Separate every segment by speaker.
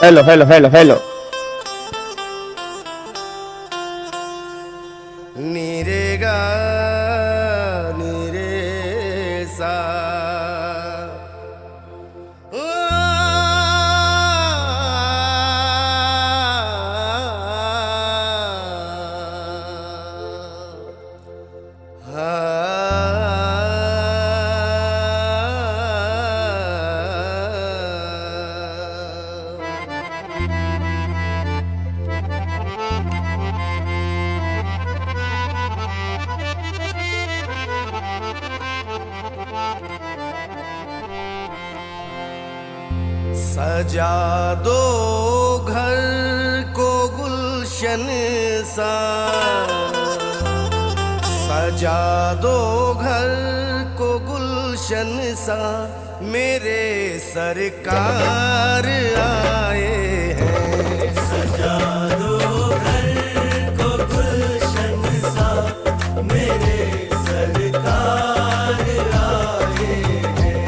Speaker 1: Hello hello hello hello.
Speaker 2: नीरे गा नीरे सा सजा दो घर को गुलशन सा, सजा दो घर को गुलशन सा, मेरे सरकार आए हैं। सजा दो घर को गुलशन सा, मेरे सरकार आए हैं।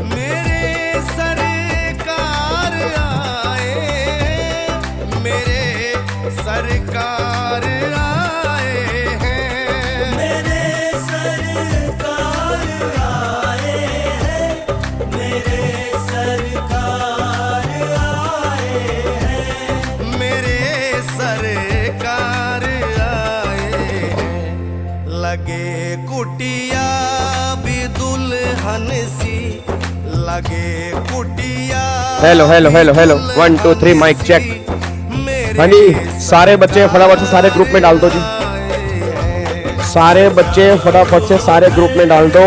Speaker 2: मेरे सरकार आए, मेरे सरकार आए हैं। मेरे सरकार आए हैं, मेरे सरकार आए हैं। मेरे सरकार आए हैं। लगे कुटिया भी दुल्हन सी, लगे कुटिया।
Speaker 1: Hello hello hello hello 1 2 3 mike check. हाँ जी, सारे बच्चे फटाफट से सारे ग्रुप में डाल दो जी। सारे बच्चे फटाफट से सारे ग्रुप में डाल दो।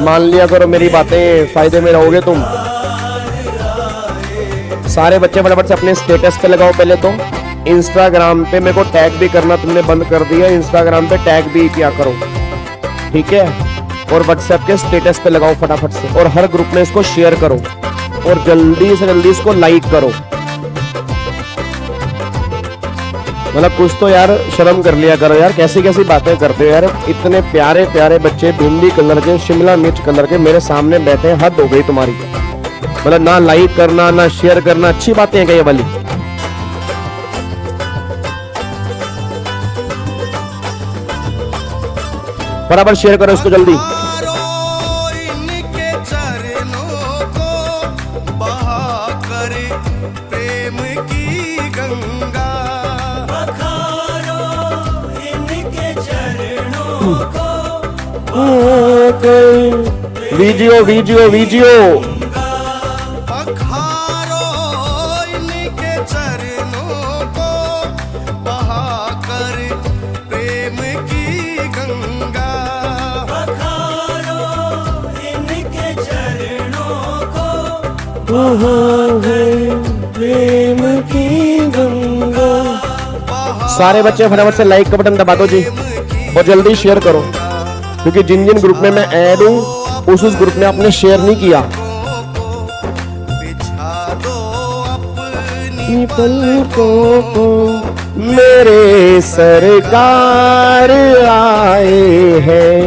Speaker 1: मान लिया करो मेरी बातें, फायदे में रहोगे तुम। सारे बच्चे फटाफट से अपने स्टेटस पे लगाओ। पहले तो इंस्टाग्राम पे मेरे को टैग भी करना तुमने बंद कर दिया। इंस्टाग्राम पे टैग भी किया करो, ठीक है। और व्हाट्सएप के स्टेटस पे लगाओ फटाफट से, और हर ग्रुप में इसको शेयर करो, और जल्दी से जल्दी इसको लाइक करो। मतलब कुछ तो यार शर्म कर लिया करो यार, कैसी कैसी बातें करते हो यार। इतने प्यारे प्यारे बच्चे भिंडी कलर के, शिमला मिर्च कलर के मेरे सामने बैठे हैं, हद हो गई तुम्हारी। मतलब ना लाइक करना ना शेयर करना, अच्छी बातें हैं क्या ये वाली? बराबर शेयर करो इसको जल्दी।
Speaker 2: इनके चरणों को बहाकर प्रेम की गंगा, बखारो इनके चरणों को।
Speaker 1: वीडियो वीडियो वीडियो
Speaker 2: बखारो इनके चरणों को बहाकर प्रेम की गंगा, बखारो इनके चरणों को
Speaker 1: प्रेम की गंगा। सारे बच्चे फटाफट से लाइक का बटन दबा दो जी, और जल्दी शेयर करो, क्योंकि जिन जिन ग्रुप में मैं ऐड हूँ उस ग्रुप में आपने शेयर नहीं किया।
Speaker 2: बिछा दो अपनी
Speaker 1: पलकों को, मेरे सरकार आए हैं।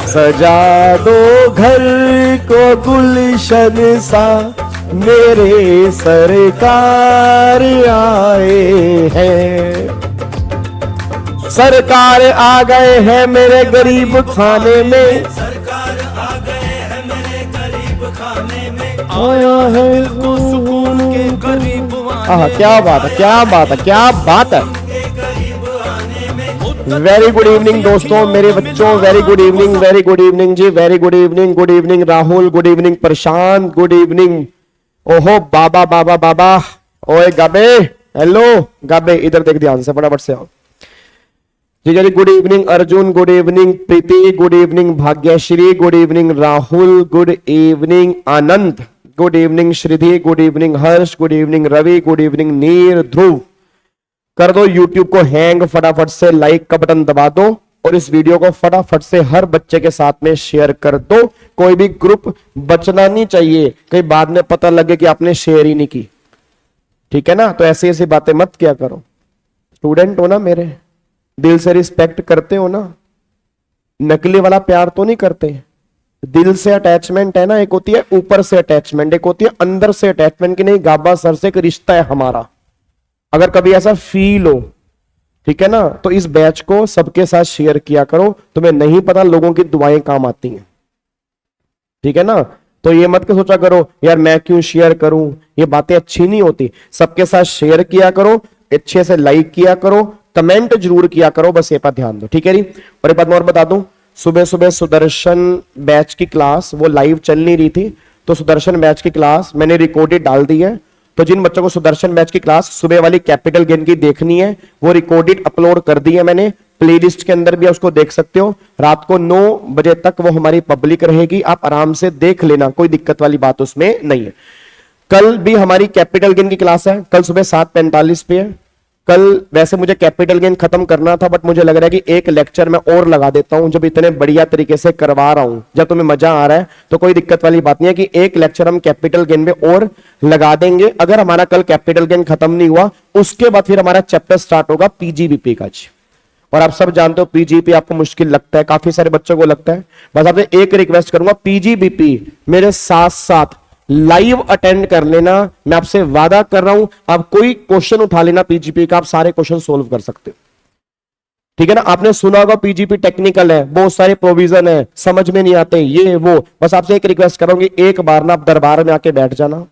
Speaker 1: सजा दो घर को गुलशन सा, मेरे सरकार आए हैं। सरकार आ गए हैं मेरे गरीब खाने में,
Speaker 2: सरकार आ गए हैं मेरे गरीब खाने में।
Speaker 1: आया है
Speaker 2: सुकून के गरीब
Speaker 1: क्या बात है, क्या बात है, क्या बात है। वेरी गुड इवनिंग दोस्तों, मेरे बच्चों, very good evening, very good evening जी, very good evening. Good evening Rahul, good evening Prashant, good evening. ओहो बाबा बाबा बाबा, ओए गाबे, हेलो गाबे, इधर देख ध्यान से, फटाफट से आओ जी। जी good evening Arjun, good evening Preeti, good evening Bhagyashree, good evening Rahul, good evening Anand, good evening Shridhi, good evening Harsh, good evening Ravi, good evening Neer, Dhruv. कर दो यूट्यूब को हैंग, फटाफट से लाइक का बटन दबा दो, और इस वीडियो को फटाफट से हर बच्चे के साथ में शेयर कर दो। कोई भी ग्रुप बचना नहीं चाहिए, कहीं बाद में पता लगे कि आपने शेयर ही नहीं की, ठीक है ना। तो ऐसी ऐसी बातें मत किया करो। स्टूडेंट हो ना मेरे, दिल से रिस्पेक्ट करते हो ना, नकली वाला प्यार तो नहीं करते। दिल से अटैचमेंट है ना, एक होती है ऊपर से अटैचमेंट, एक होती है अंदर से अटैचमेंट, कि नहीं गाबा सर से एक रिश्ता है हमारा। अगर कभी ऐसा फील हो, ठीक है ना, तो इस बैच को सबके साथ शेयर किया करो। तुम्हें नहीं पता लोगों की दुआएं काम आती हैं, ठीक है ना। तो ये मत के सोचा करो यार मैं क्यों शेयर करूं, ये बातें अच्छी नहीं होती। सबके साथ शेयर किया करो, अच्छे से लाइक किया करो, कमेंट जरूर किया करो, बस ये पर ध्यान दो, ठीक है जी। और एक बात और बता दूं, सुबह सुबह सुदर्शन बैच की क्लास वो लाइव चल नहीं रही थी, तो सुदर्शन बैच की क्लास मैंने रिकॉर्डेड डाल दी है। तो जिन बच्चों को सुदर्शन बैच की क्लास सुबह वाली कैपिटल गेन की देखनी है, वो रिकॉर्डेड अपलोड कर दी है मैंने, प्लेलिस्ट के अंदर भी उसको देख सकते हो। रात को 9 बजे तक वो हमारी पब्लिक रहेगी, आप आराम से देख लेना, कोई दिक्कत वाली बात उसमें नहीं है। कल भी हमारी कैपिटल गेन की क्लास है, कल सुबह 7:45 पे है। कल वैसे मुझे कैपिटल गेन खत्म करना था, बट मुझे लग रहा है कि एक लेक्चर मैं और लगा देता हूं, जब इतने बढ़िया तरीके से करवा रहा हूं, जब तुम्हें मजा आ रहा है तो कोई दिक्कत वाली बात नहीं है कि एक लेक्चर हम कैपिटल गेन में और लगा देंगे। अगर हमारा कल कैपिटल गेन खत्म नहीं हुआ, उसके बाद फिर हमारा चैप्टर स्टार्ट होगा पीजीबीपी का। और आप सब जानते हो पीजीबीपी आपको मुश्किल लगता है, काफी सारे बच्चों को लगता है। बस आपसे एक रिक्वेस्ट करूंगा, पीजीबीपी मेरे साथ साथ लाइव अटेंड कर लेना। मैं आपसे वादा कर रहा हूं, आप कोई क्वेश्चन उठा लेना पीजीपी का, आप सारे क्वेश्चन सोल्व कर सकते हो, ठीक है ना। आपने सुना होगा पीजीपी टेक्निकल है, बहुत सारे प्रोविजन है, समझ में नहीं आते ये वो। बस आपसे एक रिक्वेस्ट करूंगी, एक बार ना आप दरबार में आके बैठ जाना,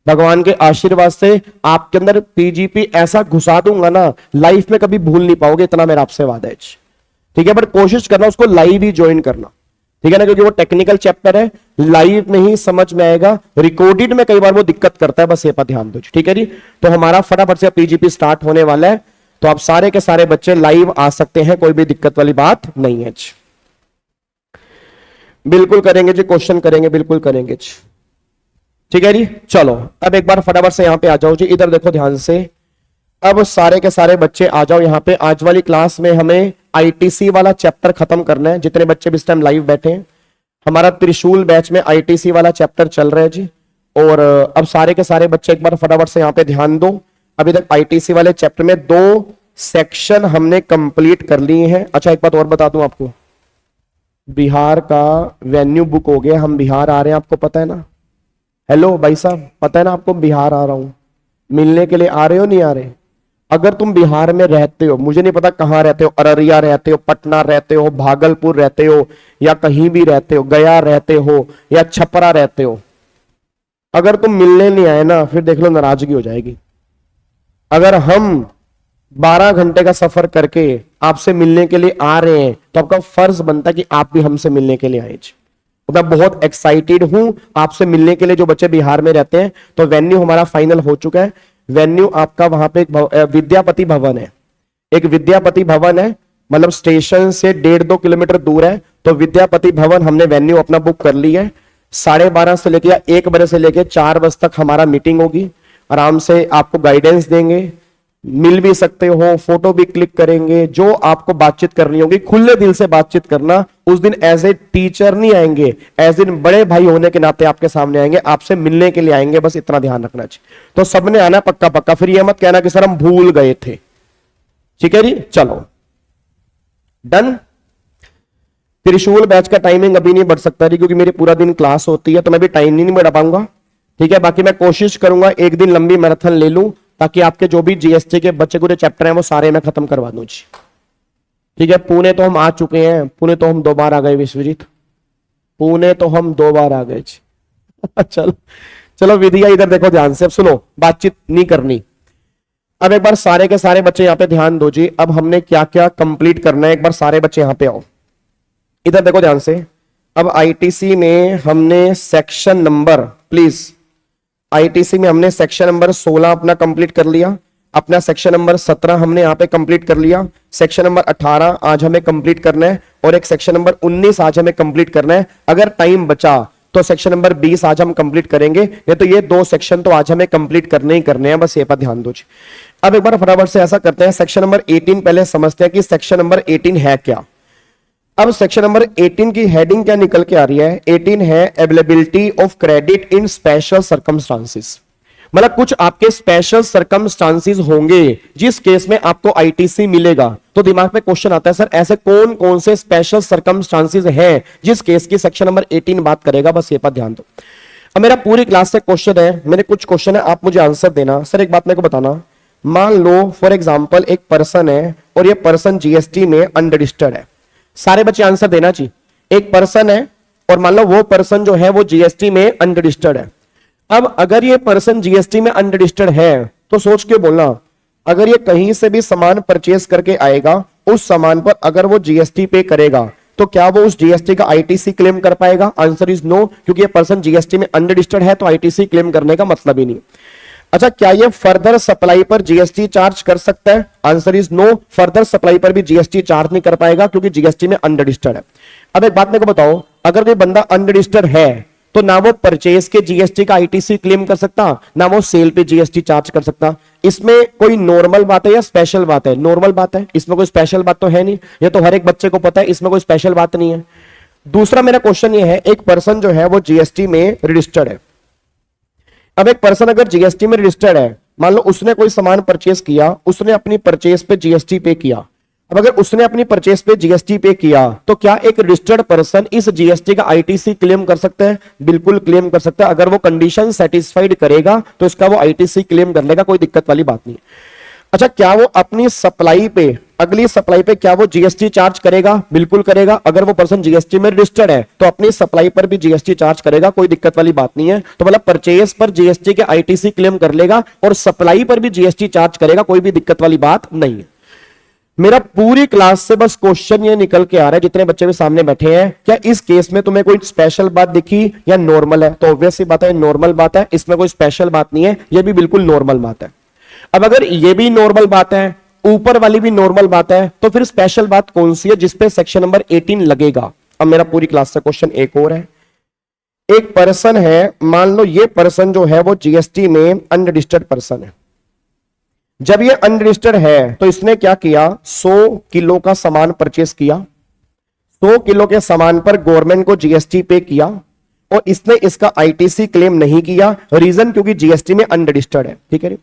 Speaker 1: भगवान के आशीर्वाद से आपके अंदर पीजीपी ऐसा घुसा दूंगा ना, लाइफ में कभी भूल नहीं पाओगे, इतना मेरा आपसे वादा है, ठीक है। बट कोशिश करना उसको लाइव ही ज्वाइन करना, ठीक है ना, क्योंकि वो टेक्निकल चैप्टर है, लाइव में ही समझ में आएगा, रिकॉर्डेड में कई बार वो दिक्कत करता है, बस ये पर ध्यान दो, ठीक है जी। तो हमारा फटाफट से पीजीपी स्टार्ट होने वाला है, तो आप सारे के सारे बच्चे लाइव आ सकते हैं, कोई भी दिक्कत वाली बात नहीं है जी। बिल्कुल करेंगे जी, क्वेश्चन करेंगे, बिल्कुल करेंगे जी, ठीक है जी। चलो अब एक बार फटाफट से यहां पे आ जाओ जी, इधर देखो ध्यान से। अब सारे के सारे बच्चे आ जाओ यहाँ पे। आज वाली क्लास में हमें आईटीसी वाला चैप्टर खत्म करना है। जितने बच्चे भी इस टाइम लाइव बैठे हैं, हमारा त्रिशूल बैच में आईटीसी वाला चैप्टर चल रहा है जी। और अब सारे के सारे बच्चे एक बार फटाफट से यहाँ पे ध्यान दो। अभी तक आईटीसी वाले चैप्टर में 2 सेक्शन हमने कंप्लीट कर लिए हैं। अच्छा एक बात और बता दूं आपको, बिहार का वेन्यू बुक हो गया, हम बिहार आ रहे हैं, आपको पता है ना। हेलो भाई साहब, पता है ना आपको बिहार आ रहा हूं, मिलने के लिए आ रहे हो नहीं आ रहे। अगर तुम बिहार में रहते हो, मुझे नहीं पता कहां रहते हो, अररिया रहते हो, पटना रहते हो, भागलपुर रहते हो, या कहीं भी रहते हो, गया रहते हो या छपरा रहते हो, अगर तुम मिलने नहीं आए ना, फिर देख लो नाराजगी हो जाएगी। अगर हम 12 घंटे का सफर करके आपसे मिलने के लिए आ रहे हैं, तो आपका फर्ज बनता है कि आप भी हमसे मिलने के लिए आए। तो मैं बहुत एक्साइटेड हूं आपसे मिलने के लिए, जो बच्चे बिहार में रहते हैं। तो वेन्यू हमारा फाइनल हो चुका है। वेन्यू आपका वहां पे एक विद्यापति भवन है, एक विद्यापति भवन है, मतलब स्टेशन से 1.5-2 किलोमीटर दूर है। तो विद्यापति भवन हमने वेन्यू अपना बुक कर लिया है। 12:30 से लेकर 1 बजे से लेकर 4 बजे तक हमारा मीटिंग होगी। आराम से आपको गाइडेंस देंगे, मिल भी सकते हो, फोटो भी क्लिक करेंगे, जो आपको बातचीत करनी होगी खुले दिल से बातचीत करना। उस दिन एज ए टीचर नहीं आएंगे, एज इन बड़े भाई होने के नाते आपके सामने आएंगे, आपसे मिलने के लिए आएंगे, बस इतना ध्यान रखना चाहिए। तो सबने आना पक्का पक्का, फिर यह मत कहना कि सर हम भूल गए थे, ठीक है जी। चलो डन। त्रिशूल बैच का टाइमिंग अभी नहीं बढ़ सकता जी, क्योंकि मेरी पूरा दिन क्लास होती है, तो मैं भी टाइम नहीं बढ़ा पाऊंगा, ठीक है। बाकी मैं कोशिश करूंगा एक दिन लंबी मैराथन ले लूं, ताकि आपके जो भी जीएसटी के बच्चे को जो चैप्टर हैं वो सारे मैं खत्म करवा दूं जी, ठीक है। पुणे तो हम आ चुके हैं, पुणे तो हम 2 बार आ गए विश्वजीत, पुणे तो हम 2 बार आ गए जी। चलो चलो विधिया इधर देखो ध्यान से, अब सुनो, बातचीत नहीं करनी। अब एक बार सारे के सारे बच्चे यहाँ पे ध्यान दो जी। अब हमने क्या क्या कंप्लीट करना है, एक बार सारे बच्चे यहाँ पे आओ, इधर देखो ध्यान से। अब आईटीसी में हमने सेक्शन नंबर, प्लीज, आईटीसी में हमने सेक्शन नंबर 16 अपना कंप्लीट कर लिया, अपना सेक्शन नंबर 17 हमने यहाँ पे कंप्लीट कर लिया, सेक्शन नंबर 18 आज हमें कंप्लीट करना है, और एक सेक्शन नंबर 19 आज हमें कंप्लीट करना है। अगर टाइम बचा तो सेक्शन नंबर 20 आज हम कंप्लीट करेंगे, नहीं तो ये 2 सेक्शन तो आज हमें कंप्लीट करने ही करने हैं, बस ये पर ध्यान दो। अब एक बार फटाफट से ऐसा करते हैं, सेक्शन नंबर 18 पहले समझते हैं कि सेक्शन नंबर 18 है क्या। अब सेक्शन नंबर 18 की हेडिंग क्या निकल के आ रही है, 18 है availability of credit in special circumstances. मतलब कुछ आपके स्पेशल सर्कमस्टांसेस होंगे जिस केस में आपको आईटीसी मिलेगा। तो दिमाग में क्वेश्चन आता है सर ऐसे कौन कौन से स्पेशल सर्कमस्टांसेस हैं जिस केस की सेक्शन नंबर 18 बात करेगा, बस ये पर ध्यान दो। अब मेरा पूरी क्लास से क्वेश्चन है, मेरे कुछ क्वेश्चन है, आप मुझे आंसर देना। सर एक बात मेरे को बताना, मान लो फॉर एग्जांपल एक पर्सन है और ये पर्सन जीएसटी में अनरजिस्टर्ड है। सारे बच्चे आंसर देना चाहिए। एक पर्सन है और मान लो वो पर्सन जो है वो जीएसटी में अनरजिस्टर्ड है। अब अगर ये पर्सन जीएसटी में अनरजिस्टर्ड है तो सोच के बोलना, अगर ये कहीं से भी सामान परचेज करके आएगा, उस सामान पर अगर वो जीएसटी पे करेगा तो क्या वो उस जीएसटी का आईटीसी क्लेम कर पाएगा? आंसर इज नो, क्योंकि ये पर्सन जीएसटी में अनरजिस्टर्ड है तो आईटीसी क्लेम करने का मतलब ही नहीं। अच्छा, क्या ये फर्दर सप्लाई पर जीएसटी चार्ज कर सकता है? Answer is no, further supply पर भी जीएसटी चार्ज नहीं कर पाएगा क्योंकि जीएसटी में अनरजिस्टर्ड है। अब एक बात मेरे को बताओ, अगर कोई बंदा अनरजिस्टर्ड है तो ना वो परचेज के जीएसटी का आईटीसी क्लेम कर सकता, ना वो सेल पे जीएसटी चार्ज कर सकता। इसमें कोई नॉर्मल बात है या स्पेशल बात है? नॉर्मल बात है, इसमें कोई स्पेशल बात तो है नहीं, ये तो हर एक बच्चे को पता है, इसमें कोई स्पेशल बात नहीं है। दूसरा मेरा क्वेश्चन ये है, एक पर्सन जो है वो जीएसटी में रजिस्टर्ड है। अब एक पर्सन अगर जीएसटी में रजिस्टर्ड है, मान लो उसने कोई सामान परचेज किया, उसने अपनी परचेज पे जीएसटी पे किया। अब अगर उसने अपनी परचेज पे जीएसटी पे किया तो क्या एक रजिस्टर्ड पर्सन इस जीएसटी का आईटीसी क्लेम कर सकता है? बिल्कुल क्लेम कर सकता है। अगर वो कंडीशन सेटिस्फाइड करेगा तो इसका वो आईटीसी क्लेम कर लेगा, कोई दिक्कत वाली बात नहीं। अच्छा, क्या वो अपनी सप्लाई पे, अगली सप्लाई पे क्या वो जीएसटी चार्ज करेगा? बिल्कुल करेगा। अगर वो पर्सन जीएसटी में रजिस्टर्ड है तो अपनी सप्लाई पर भी जीएसटी चार्ज करेगा, कोई दिक्कत वाली बात नहीं है। तो मतलब परचेज पर जीएसटी के आईटीसी क्लेम कर लेगा और सप्लाई पर भी जीएसटी चार्ज करेगा, कोई भी दिक्कत वाली बात नहीं है। मेरा पूरी क्लास से बस क्वेश्चन ये निकल के आ रहा है, जितने बच्चे भी सामने बैठे हैं, क्या इस केस में तुम्हें कोई स्पेशल बात दिखी या नॉर्मल है? तो ऑब्वियस सी बात है नॉर्मल बात है, इसमें कोई स्पेशल बात नहीं है, ये भी बिल्कुल नॉर्मल बात है। अब अगर ये भी नॉर्मल बात है, ऊपर वाली भी नॉर्मल बात है, तो फिर स्पेशल बात कौन सी है जिसपे सेक्शन नंबर 18 लगेगा? अब मेरा पूरी क्लास से क्वेश्चन एक और है। एक पर्सन है, मान लो ये पर्सन जो है वो जीएसटी में अनरजिस्टर्ड पर्सन है। जब ये अनरजिस्टर्ड है तो इसने क्या किया, 100 किलो का सामान परचेस किया। 100 किलो के सामान पर गवर्नमेंट को जीएसटी पे किया और इसने इसका आईटीसी क्लेम नहीं किया। रीजन क्योंकि जीएसटी में अनरजिस्टर्ड है, ठीक है।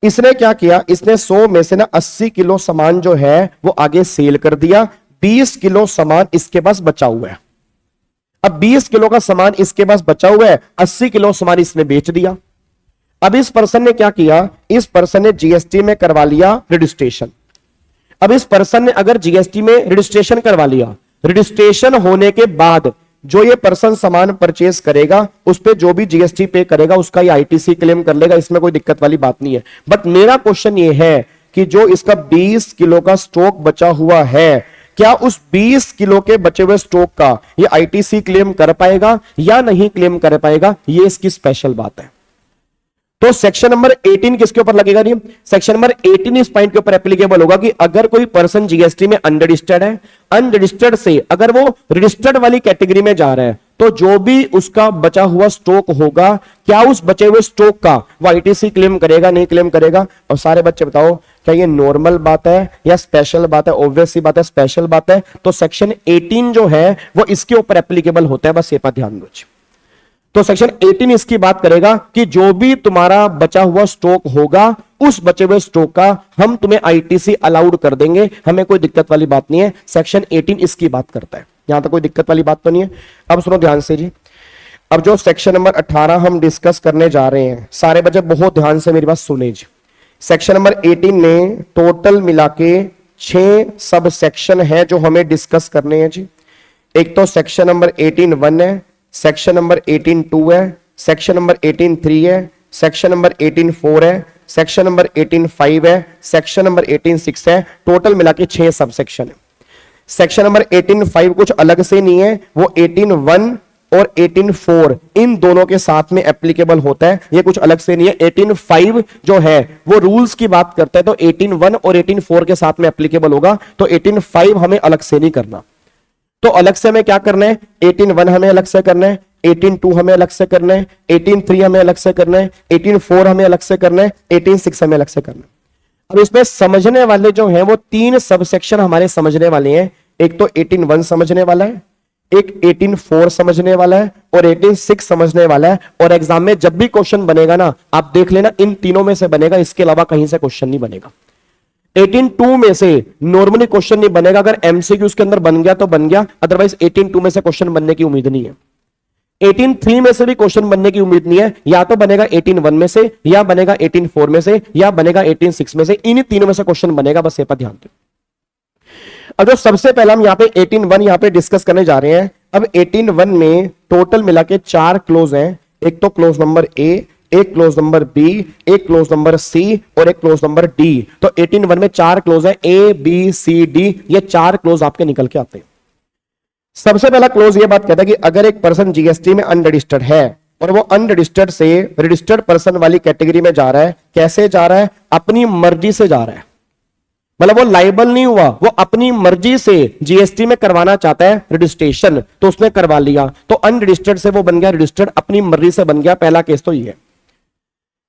Speaker 1: इसने क्या किया, इसने 100 में से ना 80 किलो सामान जो है वो आगे सेल कर दिया। 20 किलो सामान इसके पास बचा हुआ है। अब 20 किलो का सामान इसके पास बचा हुआ है, 80 किलो सामान इसने बेच दिया। अब इस पर्सन ने क्या किया, इस पर्सन ने जीएसटी में करवा लिया रजिस्ट्रेशन। अब इस पर्सन ने अगर जीएसटी में रजिस्ट्रेशन करवा लिया, रजिस्ट्रेशन होने के बाद जो ये पर्सन सामान परचेज करेगा उस पे जो भी जीएसटी पे करेगा उसका ये आईटीसी क्लेम कर लेगा, इसमें कोई दिक्कत वाली बात नहीं है। बट मेरा क्वेश्चन ये है कि जो इसका 20 किलो का स्टॉक बचा हुआ है, क्या उस 20 किलो के बचे हुए स्टॉक का ये आईटीसी क्लेम कर पाएगा या नहीं क्लेम कर पाएगा? ये इसकी स्पेशल बात है। तो सेक्शन नंबर 18 किसके ऊपर लगेगा? नहीं, सेक्शन नंबर 18 इस पॉइंट के ऊपर एप्लीकेबल होगा कि अगर कोई पर्सन जीएसटी में अनरजिस्टर्ड है, अनरजिस्टर्ड से अगर वो रजिस्टर्ड वाली कैटेगरी में जा रहा है तो जो भी उसका बचा हुआ स्टॉक होगा, क्या उस बचे हुए स्टॉक का वो आईटीसी क्लेम करेगा, नहीं क्लेम करेगा? और सारे बच्चे बताओ, क्या ये नॉर्मल बात है या स्पेशल बात है? ऑब्वियस सी बात है स्पेशल बात है। तो सेक्शन 18 जो है वो इसके ऊपर एप्लीकेबल होता है, बस ये पर ध्यान दो। तो सेक्शन 18 इसकी बात करेगा कि जो भी तुम्हारा बचा हुआ स्टॉक होगा, उस बचे हुए स्टॉक का हम तुम्हें आईटीसी अलाउड कर देंगे, हमें कोई दिक्कत वाली बात नहीं है। सेक्शन 18 इसकी बात करता है, यहां तक कोई दिक्कत वाली बात तो नहीं है। अब सुनो ध्यान से जी, अब जो सेक्शन नंबर 18 हम डिस्कस करने जा रहे हैं, सारे बच्चे बहुत ध्यान से मेरी बात सुने जी। सेक्शन नंबर 18 में टोटल मिला के 6 सब सेक्शन है जो हमें डिस्कस करने हैं जी। एक तो सेक्शन नंबर 18(1) है, सेक्शन नंबर 18(2) है, सेक्शन नंबर 18(3) है, सेक्शन नंबर 18(4) है, सेक्शन नंबर 18(5) है, सेक्शन नंबर 18(6) है। टोटल मिला के 6 सब सेक्शन है। सेक्शन नंबर 18(5) कुछ अलग से नहीं है, वो 18(1) और 18(4) इन दोनों के साथ में एप्लीकेबल होता है, ये कुछ अलग से नहीं है। 18(5) जो है वो रूल्स की बात करता है, तो 18(1) और 18(4) के साथ में एप्लीकेबल होगा। तो 18(5) हमें अलग से नहीं करना, तो अलग से हमें क्या करना है, 18(1) हमें अलग से करना है, 18(2) हमें अलग से करना है, 18(3) हमें अलग से करना है, 18(4) हमें अलग से करना है, 18(6) हमें अलग से करना है। अब इसमें समझने वाले जो हैं वो 3 सब सेक्शन हमारे समझने वाले हैं। एक तो 18(1) समझने वाला है, एक 18.4 समझने वाला है और 18.6 समझने वाला है। और एग्जाम में जब भी क्वेश्चन बनेगा ना, आप देख लेना इन तीनों में से बनेगा, इसके अलावा कहीं से क्वेश्चन नहीं बनेगा। 18.2 में से नॉर्मली क्वेश्चन नहीं बनेगा, अगर एमसीक्यू उसके अंदर बन गया तो बन गया, अदरवाइज 18.2 में से क्वेश्चन बनने की उम्मीद नहीं है। 18.3 में से भी क्वेश्चन बनने की उम्मीद नहीं है, या तो बनेगा 18.1 में से, या बनेगा 18.4 में से, या बनेगा 18.6 में से। इन तीनों में से क्वेश्चन बनेगा, बस ये पर ध्यान दो। अब जो सबसे पहला हम यहाँ पे 18.1 यहाँ पे डिस्कस करने जा रहे हैं। अब 18.1 में टोटल मिला के 4 क्लोज हैं। एक तो क्लोज नंबर ए, एक क्लोज नंबर बी, एक क्लोज नंबर सी और एक क्लोज नंबर डी। तो 18.1 में 4 क्लोज है, ए बी सी डी, ये 4 क्लोज आपके निकल के आते हैं। सबसे पहला क्लोज ये बात कहता है कि अगर एक पर्सन जीएसटी में अनरजिस्टर्ड है और वो अनरजिस्टर्ड से रजिस्टर्ड पर्सन वाली कैटेगरी में जा रहा है, कैसे जा रहा है? अपनी मर्जी से जा रहा है, मतलब वो लाइबल नहीं हुआ, वो अपनी मर्जी से जीएसटी में करवाना चाहता है रजिस्ट्रेशन, तो उसने करवा लिया, तो अनरजिस्टर्ड से वो बन गया रजिस्टर्ड, अपनी मर्जी से बन गया। पहला केस तो ये है।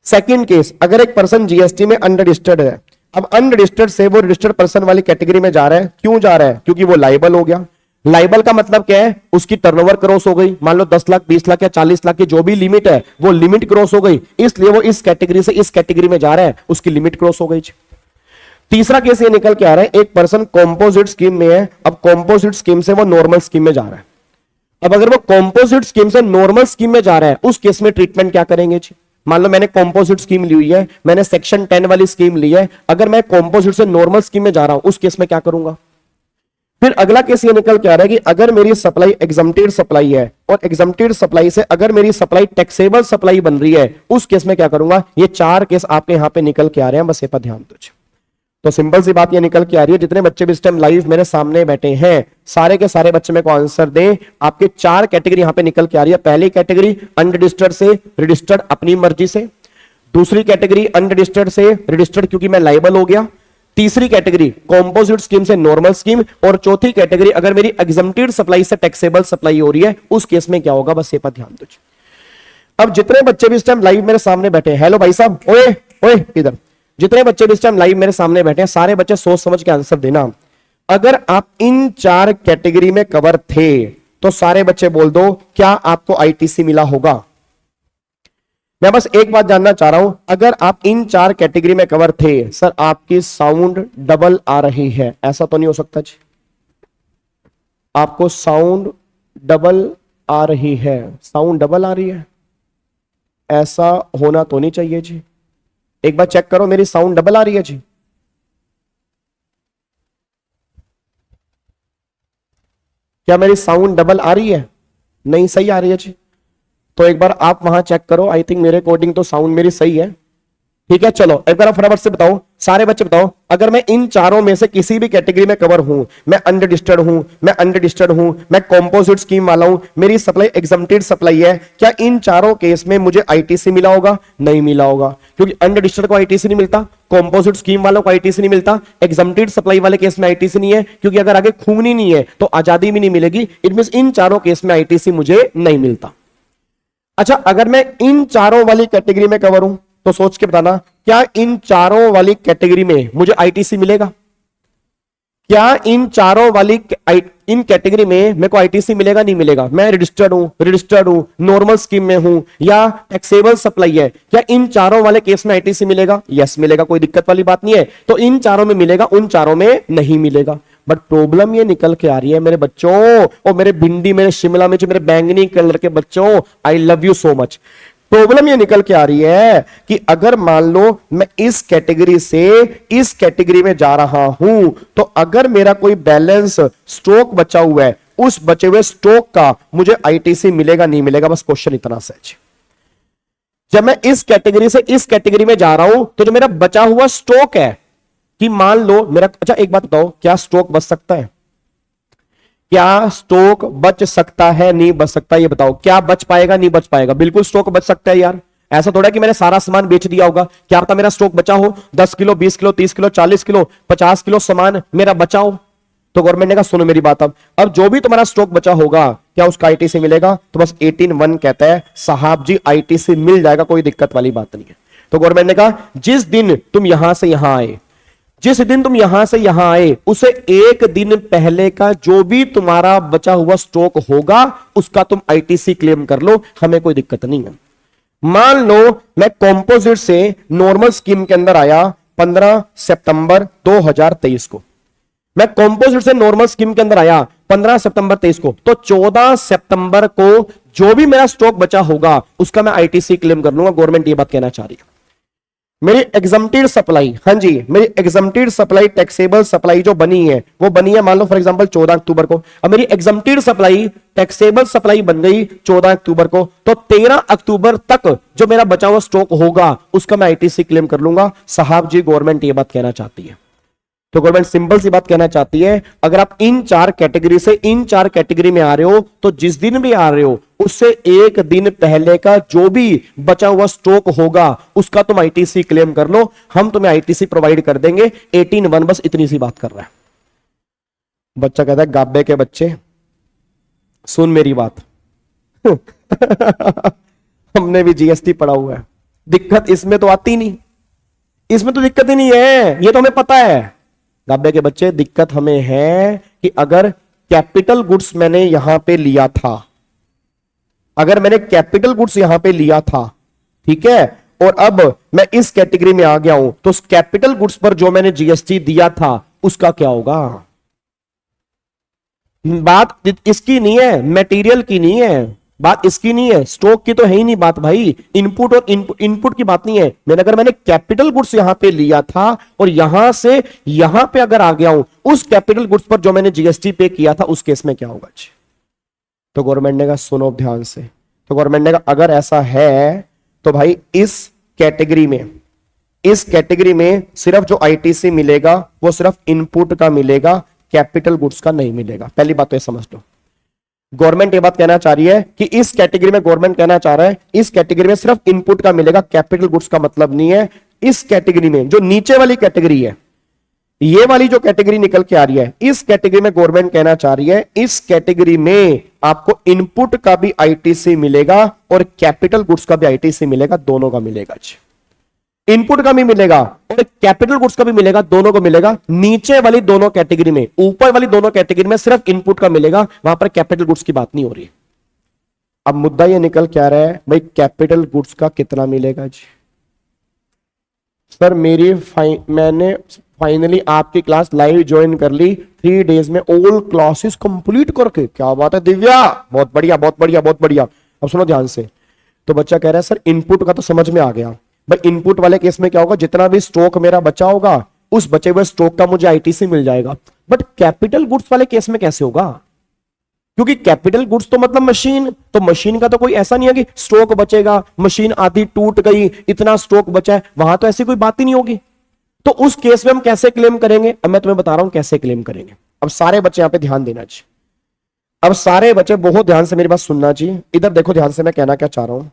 Speaker 1: सेकंड केस, अगर एक पर्सन जीएसटी में अनरजिस्टर्ड है, अब अनरजिस्टर्ड से वो रजिस्टर्ड पर्सन वाली कैटेगरी में जा रहा है। क्यों जा रहा है? क्योंकि वो लाइबल हो गया। लाइबल का मतलब क्या है? उसकी टर्नओवर क्रॉस हो गई, मान लो 10 लाख 20 लाख या 40 लाख की जो भी लिमिट है वो लिमिट क्रॉस हो गई, इसलिए वो इस कैटेगरी से इस कैटेगरी में जा रहा है, उसकी लिमिट क्रॉस हो गई। तीसरा केस ये निकल के आ रहा है, एक पर्सन कॉम्पोजिट स्कीम में है, अब कॉम्पोजिट स्कीम से वो नॉर्मल स्कीम में जा रहा है। अब अगर वो कॉम्पोजिट स्कीम से नॉर्मल स्कीम में जा रहा है, उस केस में ट्रीटमेंट क्या करेंगे जी? मान लो मैंने कॉम्पोजिट स्कीम ली हुई है, मैंने सेक्शन 10 वाली स्कीम ली है, अगर मैं कॉम्पोजिट से नॉर्मल स्कीम में जा रहा हूं, उस केस में क्या करूंगा? फिर अगला केस ये निकल के आ रहा है कि अगर मेरी सप्लाई एग्जम्प्टेड सप्लाई है और एग्जम्प्टेड सप्लाई से अगर मेरी सप्लाई टैक्सेबल सप्लाई बन रही है, उस केस में क्या करूंगा? ये 4 केस आपके यहां पे निकल के आ रहे हैं, बस ये पर ध्यान दो। तो सिंपल सी बात ये निकल के आ रही है, जितने बच्चे भी इस टाइम लाइव मेरे सामने बैठे हैं, सारे के सारे बच्चे मेरे को आंसर दें। आपके 4 कैटेगरी यहां पे निकल के आ रही है। पहली कैटेगरी अनरजिस्टर्ड से रजिस्टर्ड अपनी मर्जी से, दूसरी कैटेगरी अनरजिस्टर्ड से रजिस्टर्ड क्योंकि मैं लाइबल हो गया, तीसरी कैटेगरी कॉम्पोजिट स्कीम से नॉर्मल स्कीम, और चौथी कैटेगरी अगर मेरी एग्जम्प्टेड सप्लाई से टैक्सेबल सप्लाई हो रही है, उस केस में क्या होगा? बस ये पर ध्यान दो। अब जितने बच्चे भी इस टाइम लाइव मेरे सामने बैठे हैं, हेलो भाई साहब, ओए ओए इधर, जितने बच्चे भी इस टाइम लाइव मेरे सामने बैठे हैं, सारे बच्चे सोच समझ के आंसर देना। अगर आप इन 4 कैटेगरी में कवर थे तो सारे बच्चे बोल दो, क्या आपको आईटीसी मिला होगा? मैं बस एक बात जानना चाह रहा हूं, अगर आप इन 4 कैटेगरी में कवर थे, सर आपकी साउंड डबल आ रही है, ऐसा तो नहीं हो सकता जी? आपको साउंड डबल आ रही है, साउंड डबल आ रही है, ऐसा होना तो नहीं चाहिए जी। एक बार चेक करो, मेरी साउंड डबल आ रही है जी? क्या मेरी साउंड डबल आ रही है? नहीं, सही आ रही है जी। तो एक बार आप वहां चेक करो, आई थिंक मेरे अकॉर्डिंग तो साउंड मेरी सही है। ठीक है, चलो एक बार फटाफट से बताओ, सारे बच्चे बताओ, अगर मैं इन 4 में से किसी भी कैटेगरी में कवर हूं, मैं अनरजिस्टर्ड हूं, मैं अनरजिस्टर्ड हूं, मैं कॉम्पोजिट स्कीम वाला हूं, मेरी सप्लाई एग्जम्प्टेड सप्लाई है, क्या इन 4 केस में मुझे आईटीसी मिला होगा? नहीं मिला होगा, क्योंकि अनरजिस्टर्ड को आईटीसी नहीं मिलता, कॉम्पोजिट स्कीम वालों को आईटीसी नहीं मिलता, एग्जम्प्टेड सप्लाई वाले केस में आईटीसी नहीं है, क्योंकि अगर आगे खून ही नहीं है तो आजादी भी नहीं मिलेगी। इट मींस इन 4 केस में आईटीसी मुझे नहीं मिलता। अच्छा, अगर मैं इन 4 वाली कैटेगरी में कवर हूं तो सोच के बताना, क्या इन 4 वाली कैटेगरी में मुझे आईटीसी मिलेगा? क्या इन 4 वाली इन कैटेगरी में मेरे को आईटीसी मिलेगा? नहीं मिलेगा। मैं रजिस्टर्ड हूं, नॉर्मल स्कीम में हूं या टैक्सेबल सप्लाई है, क्या इन 4 वाले केस में आईटीसी मिलेगा? यस मिलेगा, कोई दिक्कत वाली बात नहीं है। तो इन 4 में मिलेगा, उन 4 में नहीं मिलेगा। बट प्रॉब्लम ये निकल के आ रही है मेरे बच्चों, और मेरे भिंडी, मेरे शिमला मिर्च, मेरे बैंगनी कलर के बच्चों, I love you so much. Problem ये निकल के आ रही है कि अगर मान लो मैं इस कैटेगरी से इस कैटेगरी में जा रहा हूं, तो अगर मेरा कोई बैलेंस स्टॉक बचा हुआ है, उस बचे हुए स्टॉक का मुझे आईटीसी मिलेगा नहीं मिलेगा? बस क्वेश्चन इतना सहज। जब मैं इस कैटेगरी से इस कैटेगरी में जा रहा हूं, तो जो मेरा बचा हुआ स्टॉक है, कि मान लो मेरा, अच्छा एक बात बताओ, क्या स्टॉक बच सकता है? क्या स्टॉक बच सकता है? नहीं बच सकता। ये बताओ, क्या बच पाएगा? नहीं बच पाएगा। बिल्कुल स्टॉक बच सकता है यार, ऐसा थोड़ा कि मैंने सारा सामान बेच दिया होगा। क्या पता मेरा स्टॉक बचा हो, 10 kilo, 20 kilo, 30 kilo, 40 kilo, 50 kilo सामान मेरा बचा हो। तो गवर्नमेंट ने कहा सुनो मेरी बात, अब जो भी तुम्हारा स्टॉक बचा होगा, क्या उसका आईटीसी मिलेगा? तो बस 18(1) कहता है साहब जी आईटीसी मिल जाएगा, कोई दिक्कत वाली बात नहीं है। तो गवर्नमेंट ने कहा जिस दिन तुम यहां से यहां आए, जिस दिन तुम यहां से यहां आए उसे एक दिन पहले का जो भी तुम्हारा बचा हुआ स्टॉक होगा उसका तुम आईटीसी क्लेम कर लो, हमें कोई दिक्कत नहीं है। मान लो मैं कंपोजिट से नॉर्मल स्कीम के अंदर आया 15 सितंबर 2023 को, मैं कंपोजिट से नॉर्मल स्कीम के अंदर आया 15 सितंबर 23 को, तो 14 सितंबर को जो भी मेरा स्टॉक बचा होगा उसका मैं आईटीसी क्लेम कर लूंगा। गवर्नमेंट ये बात कहना चाह रही है। मेरी एग्जम्प्टेड सप्लाई, हाँ जी, मेरी एग्जम्प्टेड सप्लाई टैक्सेबल सप्लाई जो बनी है वो बनी है मान लो फॉर एग्जांपल 14 अक्टूबर को। अब मेरी एग्जम्प्टेड सप्लाई टैक्सेबल सप्लाई बन गई 14 अक्टूबर को, तो 13 अक्टूबर तक जो मेरा बचा हुआ स्टॉक होगा उसका मैं आईटीसी क्लेम कर लूंगा। साहब जी गवर्नमेंट ये बात कहना चाहती है। तो गवर्नमेंट सिंपल सी बात कहना चाहती है, अगर आप इन 4 कैटेगरी से इन 4 कैटेगरी में आ रहे हो तो जिस दिन भी आ रहे हो उससे एक दिन पहले का जो भी बचा हुआ स्टॉक होगा उसका तुम आईटीसी क्लेम कर लो, हम तुम्हें आईटीसी प्रोवाइड कर देंगे 18(1). बस इतनी सी बात कर रहा है। बच्चा कहता है गाबे के बच्चे सुन मेरी बात हमने भी जीएसटी पढ़ा हुआ है, दिक्कत इसमें तो आती नहीं, इसमें तो दिक्कत ही नहीं है, ये तो हमें पता है। गाबे के बच्चे दिक्कत हमें है कि अगर कैपिटल गुड्स मैंने यहां पे लिया था, अगर मैंने कैपिटल गुड्स यहां पे लिया था, ठीक है, और अब मैं इस कैटेगरी में आ गया हूं, तो उस कैपिटल गुड्स पर जो मैंने जीएसटी दिया था उसका क्या होगा। बात इसकी नहीं है, मटेरियल की नहीं है, बात इसकी नहीं है, स्टॉक की तो है ही नहीं बात भाई, इनपुट और इनपुट की बात नहीं है। अगर मैंने कैपिटल गुड्स यहां पे लिया था और यहां से यहां पे अगर आ गया हूं, उस कैपिटल गुड्स पर जो मैंने जीएसटी पे किया था उस केस में क्या होगा जी। तो गवर्नमेंट ने कहा सुनो ध्यान से, तो गवर्नमेंट ने कहा अगर ऐसा है तो भाई इस कैटेगरी में सिर्फ जो आईटीसी मिलेगा वो सिर्फ इनपुट का मिलेगा, कैपिटल गुड्स का नहीं मिलेगा। पहली बात तो ये समझ लो, गवर्नमेंट ये बात कहना चाह रही है कि इस कैटेगरी में गवर्नमेंट कहना चाह रहा है इस कैटेगरी में सिर्फ इनपुट का मिलेगा, कैपिटल गुड्स का मतलब नहीं है। इस कैटेगरी में जो नीचे वाली कैटेगरी है, ये वाली जो कैटेगरी निकल के आ रही है, इस कैटेगरी में गवर्नमेंट कहना चाह रही है इस कैटेगरी में आपको इनपुट का भी आईटीसी मिलेगा और कैपिटल गुड्स का भी आईटीसी मिलेगा, दोनों का मिलेगा जी। इनपुट का भी मिलेगा और कैपिटल गुड्स का भी मिलेगा, दोनों को मिलेगा। नीचे वाली दोनों कैटेगरी में, ऊपर वाली दोनों कैटेगरी में सिर्फ इनपुट का मिलेगा, वहां पर कैपिटल गुड्स की बात नहीं हो रही। अब मुद्दा ये निकल क्या रहा है भाई, कैपिटल गुड्स का कितना मिलेगा जी। सर मैंने फाइनली आपकी क्लास लाइव ज्वाइन कर ली 3 डेज में, ऑल क्लासेस कंप्लीट करके। क्या बात है दिव्या, बहुत बढ़िया बहुत बढ़िया बहुत बढ़िया। अब सुनो ध्यान से, तो बच्चा कह रहा है सर इनपुट का तो समझ में आ गया भाई, इनपुट वाले केस में क्या होगा, जितना भी स्टॉक मेरा बचा होगा उस बचे हुए स्टॉक का मुझे आईटीसी मिल जाएगा। बट कैपिटल गुड्स वाले केस में कैसे होगा, क्योंकि कैपिटल गुड्स तो मतलब मशीन, तो मशीन का तो कोई ऐसा नहीं है कि स्टॉक बचेगा, मशीन आधी टूट गई इतना स्टॉक बचा है, वहां तो ऐसी कोई बात ही नहीं होगी। तो उस केस में हम कैसे क्लेम करेंगे, अब मैं तुम्हें बता रहा हूं कैसे क्लेम करेंगे। अब सारे बच्चे यहां पे ध्यान देना जी, अब सारे बच्चे बहुत ध्यान से मेरी बात सुनना जी। इधर देखो ध्यान से मैं कहना क्या चाह रहा हूं।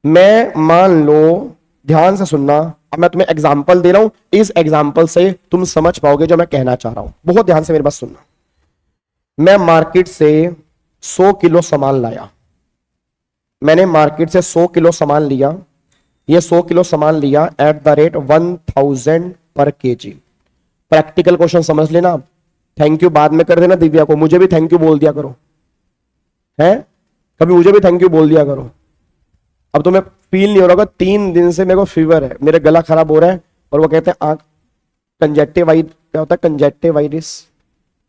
Speaker 1: मैं मान लो, ध्यान से सुनना, अब मैं तुम्हें एग्जांपल दे रहा हूं, इस एग्जांपल से तुम समझ पाओगे जो मैं कहना चाह रहा हूं। बहुत ध्यान से मेरी बात सुनना। मैं मार्केट से 100 किलो सामान लाया, मैंने मार्केट से 100 किलो सामान लिया, ये 100 किलो सामान लिया एट द रेट 1000 पर केजी। प्रैक्टिकल क्वेश्चन समझ लेना। थैंक यू बाद में कर देना दिव्या को, मुझे भी थैंक यू बोल दिया करो, है कभी मुझे भी थैंक यू बोल दिया करो। अब तुम्हें फील नहीं हो रहा होगा, 3 दिन से मेरे को फीवर है, मेरे गला खराब हो रहा है, और वो कहते हैं आंख कंजेक्टिवाइटिस, क्या होता है कंजेक्टिवाइटिस,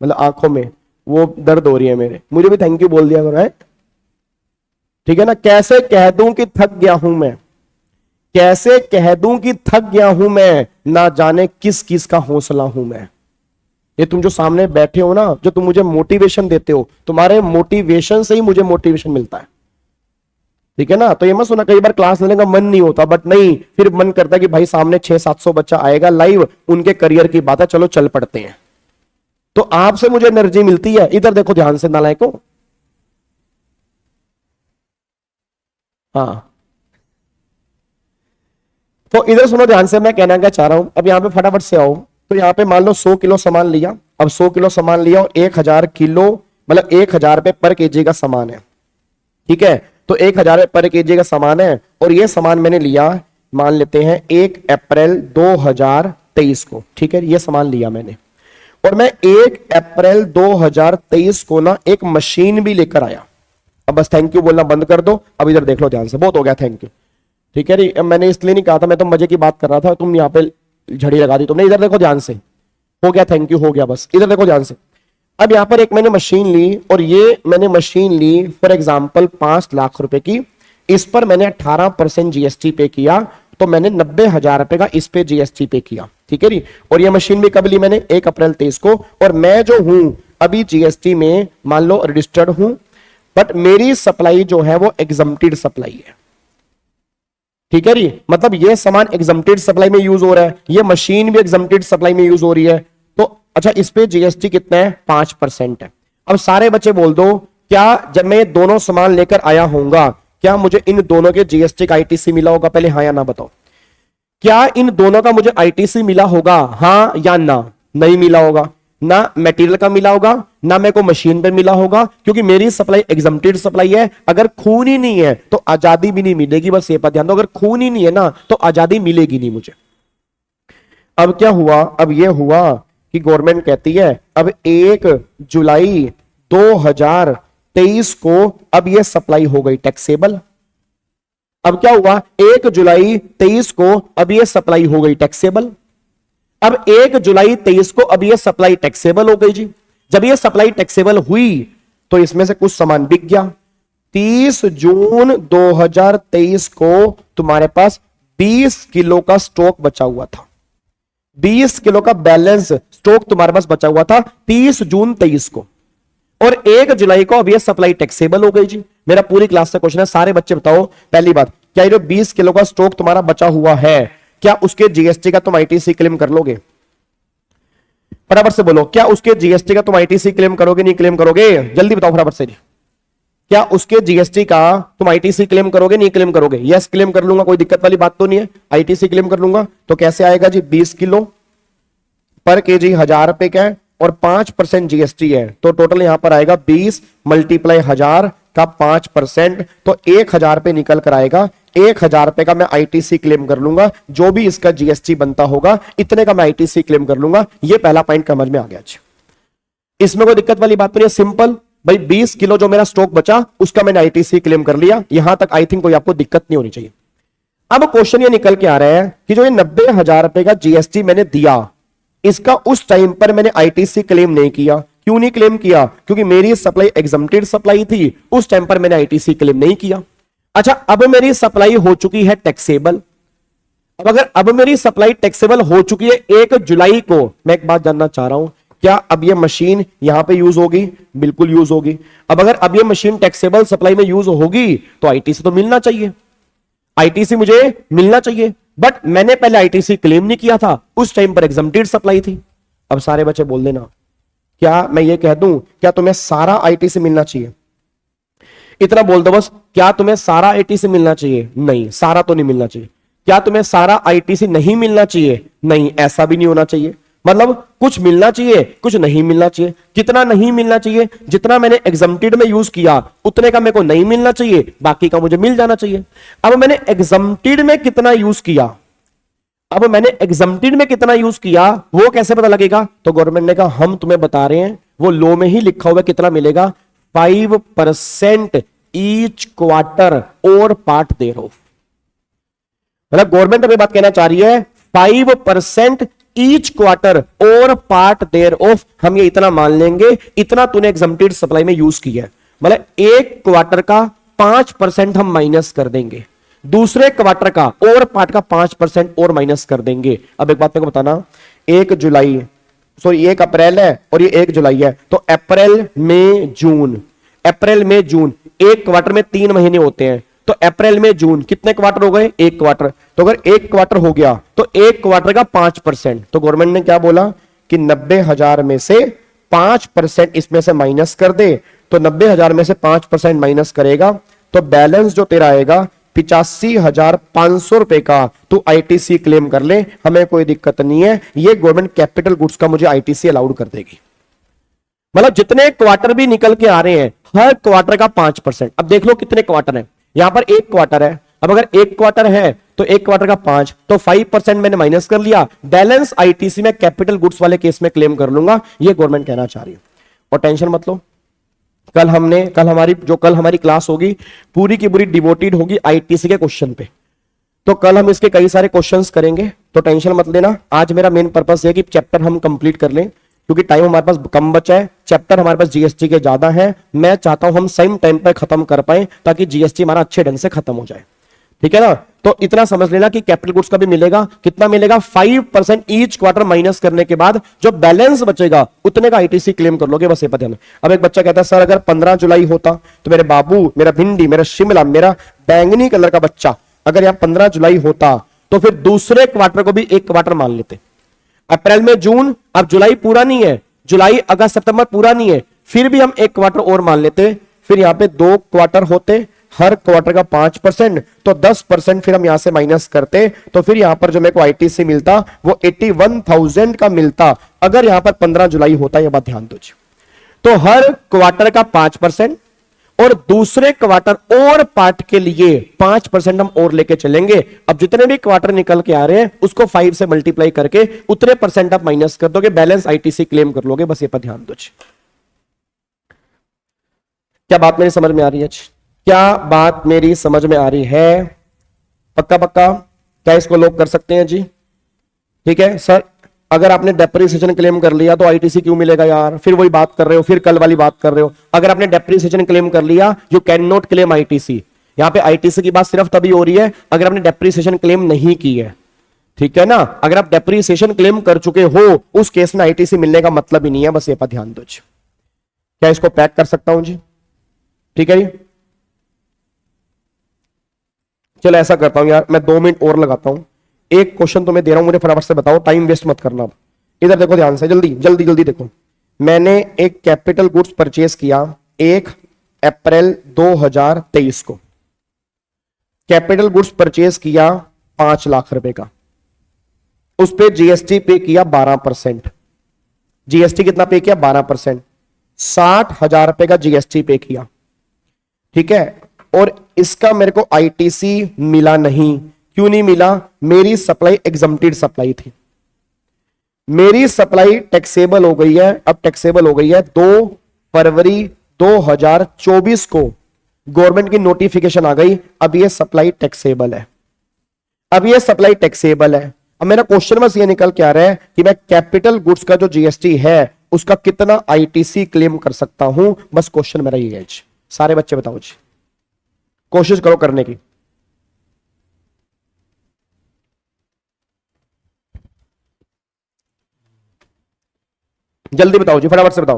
Speaker 1: मतलब आंखों में वो दर्द हो रही है मेरे, मुझे भी थैंक यू बोल दिया करो, है ठीक है ना। कैसे कह दूं कि थक गया हूं मैं, कैसे कह दूं कि थक गया हूं मैं, ना जाने किस किस का हौसला हूं मैं। ये तुम जो सामने बैठे हो ना, जो तुम मुझे मोटिवेशन देते हो, तुम्हारे मोटिवेशन से ही मुझे मोटिवेशन मिलता है, ठीक है ना। तो ये मत सुना कई बार क्लास लेने का मन नहीं होता, बट नहीं, फिर मन करता है कि भाई सामने 600-700 बच्चा आएगा लाइव, उनके करियर की बात है, चलो चल पड़ते हैं। तो आपसे मुझे एनर्जी मिलती है। इधर देखो ध्यान से नालायको, हाँ तो इधर सुनो ध्यान से, मैं कहना क्या चाह रहा हूं। अब यहां पे फटाफट से आओ, तो यहां पे मान लो 100 किलो सामान लिया, अब 100 किलो सामान लिया और 1000 किलो मतलब 1000 रुपए पर केजी का सामान है, ठीक है। तो 1000 रुपए पर केजी का सामान है, और ये सामान मैंने लिया मान लेते हैं 1 अप्रैल 2023 को, ठीक है, ये सामान लिया मैंने और मैं 1 अप्रैल 2023 को ना एक मशीन भी लेकर आया। अब बस थैंक यू बोलना बंद कर दो, अब इधर देख लो ध्यान से, बहुत हो गया थैंक यू, ठीक है। अब मैंने इसलिए नहीं कहा था, मैं तो मजे की बात कर रहा था, तुम यहाँ पे झड़ी लगा दी तुमने। इधर देखो ध्यान से, हो गया थैंक यू, हो गया, बस इधर देखो ध्यान से। अब यहां पर एक मैंने मशीन ली और ये मैंने मशीन ली फॉर एग्जांपल 5 लाख रुपए की, इस पर मैंने 18% जीएसटी पे किया, तो मैंने 90,000 रुपए का इस पे जीएसटी पे किया, ठीक है जी। और ये मशीन भी कब ली मैंने, 1 अप्रैल 23 को। और मैं जो हूं अभी जीएसटी में मान लो रजिस्टर्ड हूं, बट मेरी सप्लाई जो है वो एग्जम्प्टेड सप्लाई है, ठीक है जी। मतलब ये सामान एग्जम्प्टेड सप्लाई में यूज हो रहा है, ये मशीन भी एग्जम्प्टेड सप्लाई में यूज हो रही है। तो अच्छा, इस पे जीएसटी कितना है, 5% है। अब सारे बच्चे बोल दो, क्या जब मैं दोनों सामान लेकर आया होऊंगा, क्या मुझे इन दोनों के जीएसटी का आईटीसी मिला होगा? पहले हाँ या ना बताओ। क्या इन दोनों का मुझे आईटीसी मिला होगा, हाँ या ना? नहीं मिला होगा ना, मटेरियल का मिला होगा ना, मेरे को मशीन पे मिला होगा, क्योंकि मेरी सप्लाई एग्जम्प्टेड सप्लाई है। अगर खून ही नहीं है तो आजादी भी नहीं मिलेगी, बस ये बात ध्यान दो। अगर खून ही नहीं है ना तो आजादी मिलेगी नहीं मुझे। अब क्या हुआ, अब ये हुआ कि गवर्नमेंट कहती है अब 1 जुलाई 2023 को अब ये सप्लाई हो गई टैक्सेबल। अब क्या हुआ, 1 जुलाई 23 को अब ये सप्लाई हो गई टैक्सेबल। अब 1 जुलाई 23 को अब ये सप्लाई टैक्सेबल हो गई जी। जब ये सप्लाई टैक्सेबल हुई तो इसमें से कुछ सामान बिक गया। 30 जून 2023 को तुम्हारे पास 20 किलो का स्टॉक बचा हुआ था, 20 किलो का बैलेंस स्टॉक तुम्हारे पास बचा हुआ था 30 जून 23 को। और 1 जुलाई को अब ये सप्लाई टैक्सेबल हो गई जी। मेरा पूरी क्लास से क्वेश्चन है, सारे बच्चे बताओ। पहली बात, क्या ये जो 20 किलो का स्टॉक तुम्हारा बचा हुआ है, क्या उसके जीएसटी का तुम आईटीसी क्लेम कर लोगे? फटाफट से बोलो, क्या उसके जीएसटी का तुम आईटीसी क्लेम करोगे, नहीं क्लेम करोगे? जल्दी बताओ फटाफट से। क्या उसके जीएसटी का तुम आईटीसी क्लेम करोगे, नहीं क्लेम करोगे? यस, क्लेम कर लूंगा, कोई दिक्कत वाली बात तो नहीं है, आईटीसी क्लेम कर लूंगा। तो कैसे आएगा जी, 20 किलो पर केजी 1000 रुपए का है और 5% जीएसटी है, तो टोटल यहां पर आएगा 20 मल्टीप्लाई 1000 का 5%, तो 1000 रुपए निकल कर आएगा। 1000 रुपए का मैं आईटीसी क्लेम कर लूंगा, जो भी इसका जीएसटी बनता होगा इतने का मैं आईटीसी क्लेम कर लूंगा। ये पहला पॉइंट समझ में आ गया जी। इसमें कोई दिक्कत वाली बात नहीं है, सिंपल भाई। 20 किलो जो मेरा स्टॉक बचा उसका मैंने आईटीसी क्लेम कर लिया, यहां तक आई थिंक कोई आपको दिक्कत नहीं होनी चाहिए। अब क्वेश्चन ये निकल के आ रहा है कि जो ये 90,000 रुपए का जीएसटी मैंने दिया, इसका उस टाइम पर मैंने आईटीसी क्लेम नहीं किया। क्यों नहीं क्लेम किया? क्योंकि मेरी सप्लाई एग्जम्प्टेड सप्लाई थी, उस टाइम पर मैंने आईटीसी क्लेम नहीं किया। अच्छा, अब मेरी सप्लाई हो चुकी है टैक्सेबल। अब मेरी सप्लाई टैक्सेबल हो चुकी है 1 जुलाई को, मैं एक बात जानना चाह रहा हूं, क्या अब ये मशीन यहां पे यूज होगी? बिल्कुल यूज होगी। अब ये मशीन टैक्सेबल सप्लाई में यूज होगी तो आईटीसी तो मिलना चाहिए, आईटीसी मुझे मिलना चाहिए। बट मैंने पहले आईटीसी क्लेम नहीं किया था, उस टाइम पर एग्जम्प्टेड सप्लाई थी। अब सारे बच्चे बोल देना, क्या मैं ये कह दूं, क्या तुम्हें सारा आईटीसी मिलना चाहिए? इतना बोल दो बस, क्या तुम्हें सारा आईटीसी मिलना चाहिए? नहीं, सारा तो नहीं मिलना चाहिए। क्या तुम्हें सारा आईटीसी नहीं मिलना चाहिए? नहीं, ऐसा भी नहीं होना चाहिए। मतलब कुछ मिलना चाहिए, कुछ नहीं मिलना चाहिए। कितना नहीं मिलना चाहिए? जितना मैंने एग्जम्प्टेड में यूज किया उतने का मेरे को नहीं मिलना चाहिए, बाकी का मुझे मिल जाना चाहिए। अब मैंने एग्जम्प्टेड में कितना यूज किया, वो कैसे पता लगेगा? तो गवर्नमेंट ने कहा हम तुम्हें बता रहे हैं, वो लॉ में ही लिखा हुआ है, कितना मिलेगा, 5% ईच क्वार्टर और पार्ट देयर ऑफ। मतलब गवर्नमेंट हमें बात कहना चाह रही है 5% ईच क्वार्टर और पार्ट देयर ऑफ, हम ये इतना मान लेंगे, इतना तूने एग्जम्प्टेड सप्लाई में यूज किया है। मतलब एक क्वार्टर का 5% हम माइनस कर देंगे, दूसरे क्वार्टर का और पार्ट का 5% और माइनस कर देंगे। अब एक बात मेरे को बताना, 1 अप्रैल है और ये 1 जुलाई है, तो अप्रैल मई जून, एक क्वार्टर में 3 महीने होते हैं, तो अप्रैल में जून कितने क्वार्टर हो गए? 1 क्वार्टर। तो अगर 1 क्वार्टर हो गया तो 1 क्वार्टर का 5%, तो गवर्नमेंट ने क्या बोला कि 90,000 में से 5% इसमें से माइनस कर दे। तो 90,000 में से 5% माइनस करेगा तो बैलेंस जो तेरा आएगा 85,500 रुपए का तू आईटीसी क्लेम कर ले, हमें कोई दिक्कत नहीं है। ये गवर्नमेंट कैपिटल गुड्स का मुझे आईटीसी अलाउड कर देगी। मतलब जितने क्वार्टर भी निकल के आ रहे हैं, हर क्वार्टर का 5%। अब देख लो कितने क्वार्टर है, यहां पर 1 क्वार्टर है। अब अगर 1 क्वार्टर है तो एक क्वार्टर का 5, तो 5% मैंने माइनस कर लिया। बैलेंस आईटीसी में कैपिटल गुड्स वाले केस में क्लेम कर लूंगा, ये गवर्नमेंट कहना चाह रही है। और टेंशन मत लो, कल हमारी क्लास होगी पूरी की पूरी डिवोटेड होगी आईटीसी के क्वेश्चन पे। तो कल हम इसके कई सारे क्वेश्चंस करेंगे, तो टेंशन मत लेना। आज मेरा मेन पर्पस है कि चैप्टर हम कंप्लीट कर लें, क्योंकि टाइम हमारे पास कम बचा है, चैप्टर हमारे पास जीएसटी के ज्यादा है। मैं चाहता हूं हम सेम टाइम पर खत्म कर पाए ताकि जीएसटी हमारा अच्छे ढंग से खत्म हो जाए, ठीक है ना। तो इतना समझ लेना कि कैपिटल गुड्स का भी मिलेगा, कितना मिलेगा 5% ईच क्वार्टर माइनस करने के बाद जो बैलेंस बचेगा उतने का आईटीसी क्लेम कर लोगे, बस ये पता है। अब एक बच्चा कहता है सर अगर 15 जुलाई होता तो मेरे बाबू, मेरा भिंडी, मेरा शिमला, मेरा बैंगनी कलर का बच्चा अगर यहां 15 जुलाई होता तो फिर दूसरे क्वार्टर को भी एक क्वार्टर मान लेते। अप्रैल में जून, अब जुलाई पूरा नहीं है, जुलाई अगस्त सितंबर पूरा नहीं है, फिर भी हम एक क्वार्टर और मान लेते। फिर यहां पे 2 क्वार्टर होते, हर क्वार्टर का 5%, तो 10% फिर हम यहां से माइनस करते, तो फिर यहां पर जो मेरे को आईटीसी मिलता वो 81,000 का मिलता अगर यहां पर 15 जुलाई होता। यह बात ध्यान दो जी। तो हर क्वार्टर का 5% और दूसरे क्वार्टर और पार्ट के लिए 5% हम और लेके चलेंगे। अब जितने भी क्वार्टर निकल के आ रहे हैं उसको 5 से मल्टीप्लाई करके उतने परसेंट आप माइनस कर दोगे, बैलेंस आईटीसी क्लेम कर लोगे, बस ये पर ध्यान दो जी। क्या बात मेरी समझ में आ रही है? क्या बात मेरी समझ में आ रही है? पक्का पक्का? क्या इसको लोग कर सकते हैं जी? ठीक है सर, अगर आपने डेप्रिसिएशन क्लेम कर लिया तो आईटीसी क्यों मिलेगा यार? फिर वही बात कर रहे हो, फिर कल वाली बात कर रहे हो। अगर आपने डेप्रिसिएशन क्लेम कर लिया you can not claim ITC. यहां पे आईटीसी की बात सिर्फ तभी हो रही है अगर आपने डेप्रिसिएशन क्लेम नहीं की है, ठीक है ना। अगर आप डेप्रिसिएशन क्लेम कर चुके हो उस केस में आईटीसी मिलने का मतलब ही नहीं है, बस ये पर ध्यान दो। क्या इसको पैक कर सकता हूं जी? ठीक है जी, चलो ऐसा करता हूं यार, मैं 2 मिनट और लगाता हूं। एक क्वेश्चन तुम्हें दे रहा हूं, मुझे फटाफट से बताओ, टाइम वेस्ट मत करना। इधर देखो ध्यान से, जल्दी जल्दी जल्दी देखो। मैंने एक कैपिटल गुड्स परचेस किया 1 अप्रैल 2023 को। कैपिटल गुड्स परचेस किया 5 लाख रुपए का, उस पे जीएसटी पे किया 12%। जीएसटी कितना पे किया? 12%। 60,000 रुपए का जीएसटी पे किया, ठीक है। और इसका मेरे को आईटीसी मिला नहीं। क्यों नहीं मिला? मेरी सप्लाई एग्जम्प्टेड सप्लाई थी, मेरी सप्लाई टैक्सेबल हो गई है। अब टैक्सेबल हो गई है 2 फरवरी 2024 को गवर्नमेंट की नोटिफिकेशन आ गई, अब ये सप्लाई टैक्सेबल है, अब ये सप्लाई टैक्सेबल है। अब मेरा क्वेश्चन बस ये निकल के आ रहा है कि मैं कैपिटल गुड्स का जो जीएसटी है उसका कितना आईटीसी क्लेम कर सकता हूं, बस क्वेश्चन मेरा ये है। सारे बच्चे बताओ जी, कोशिश करो करने की। जल्दी बताओ जी, फटाफट से बताओ।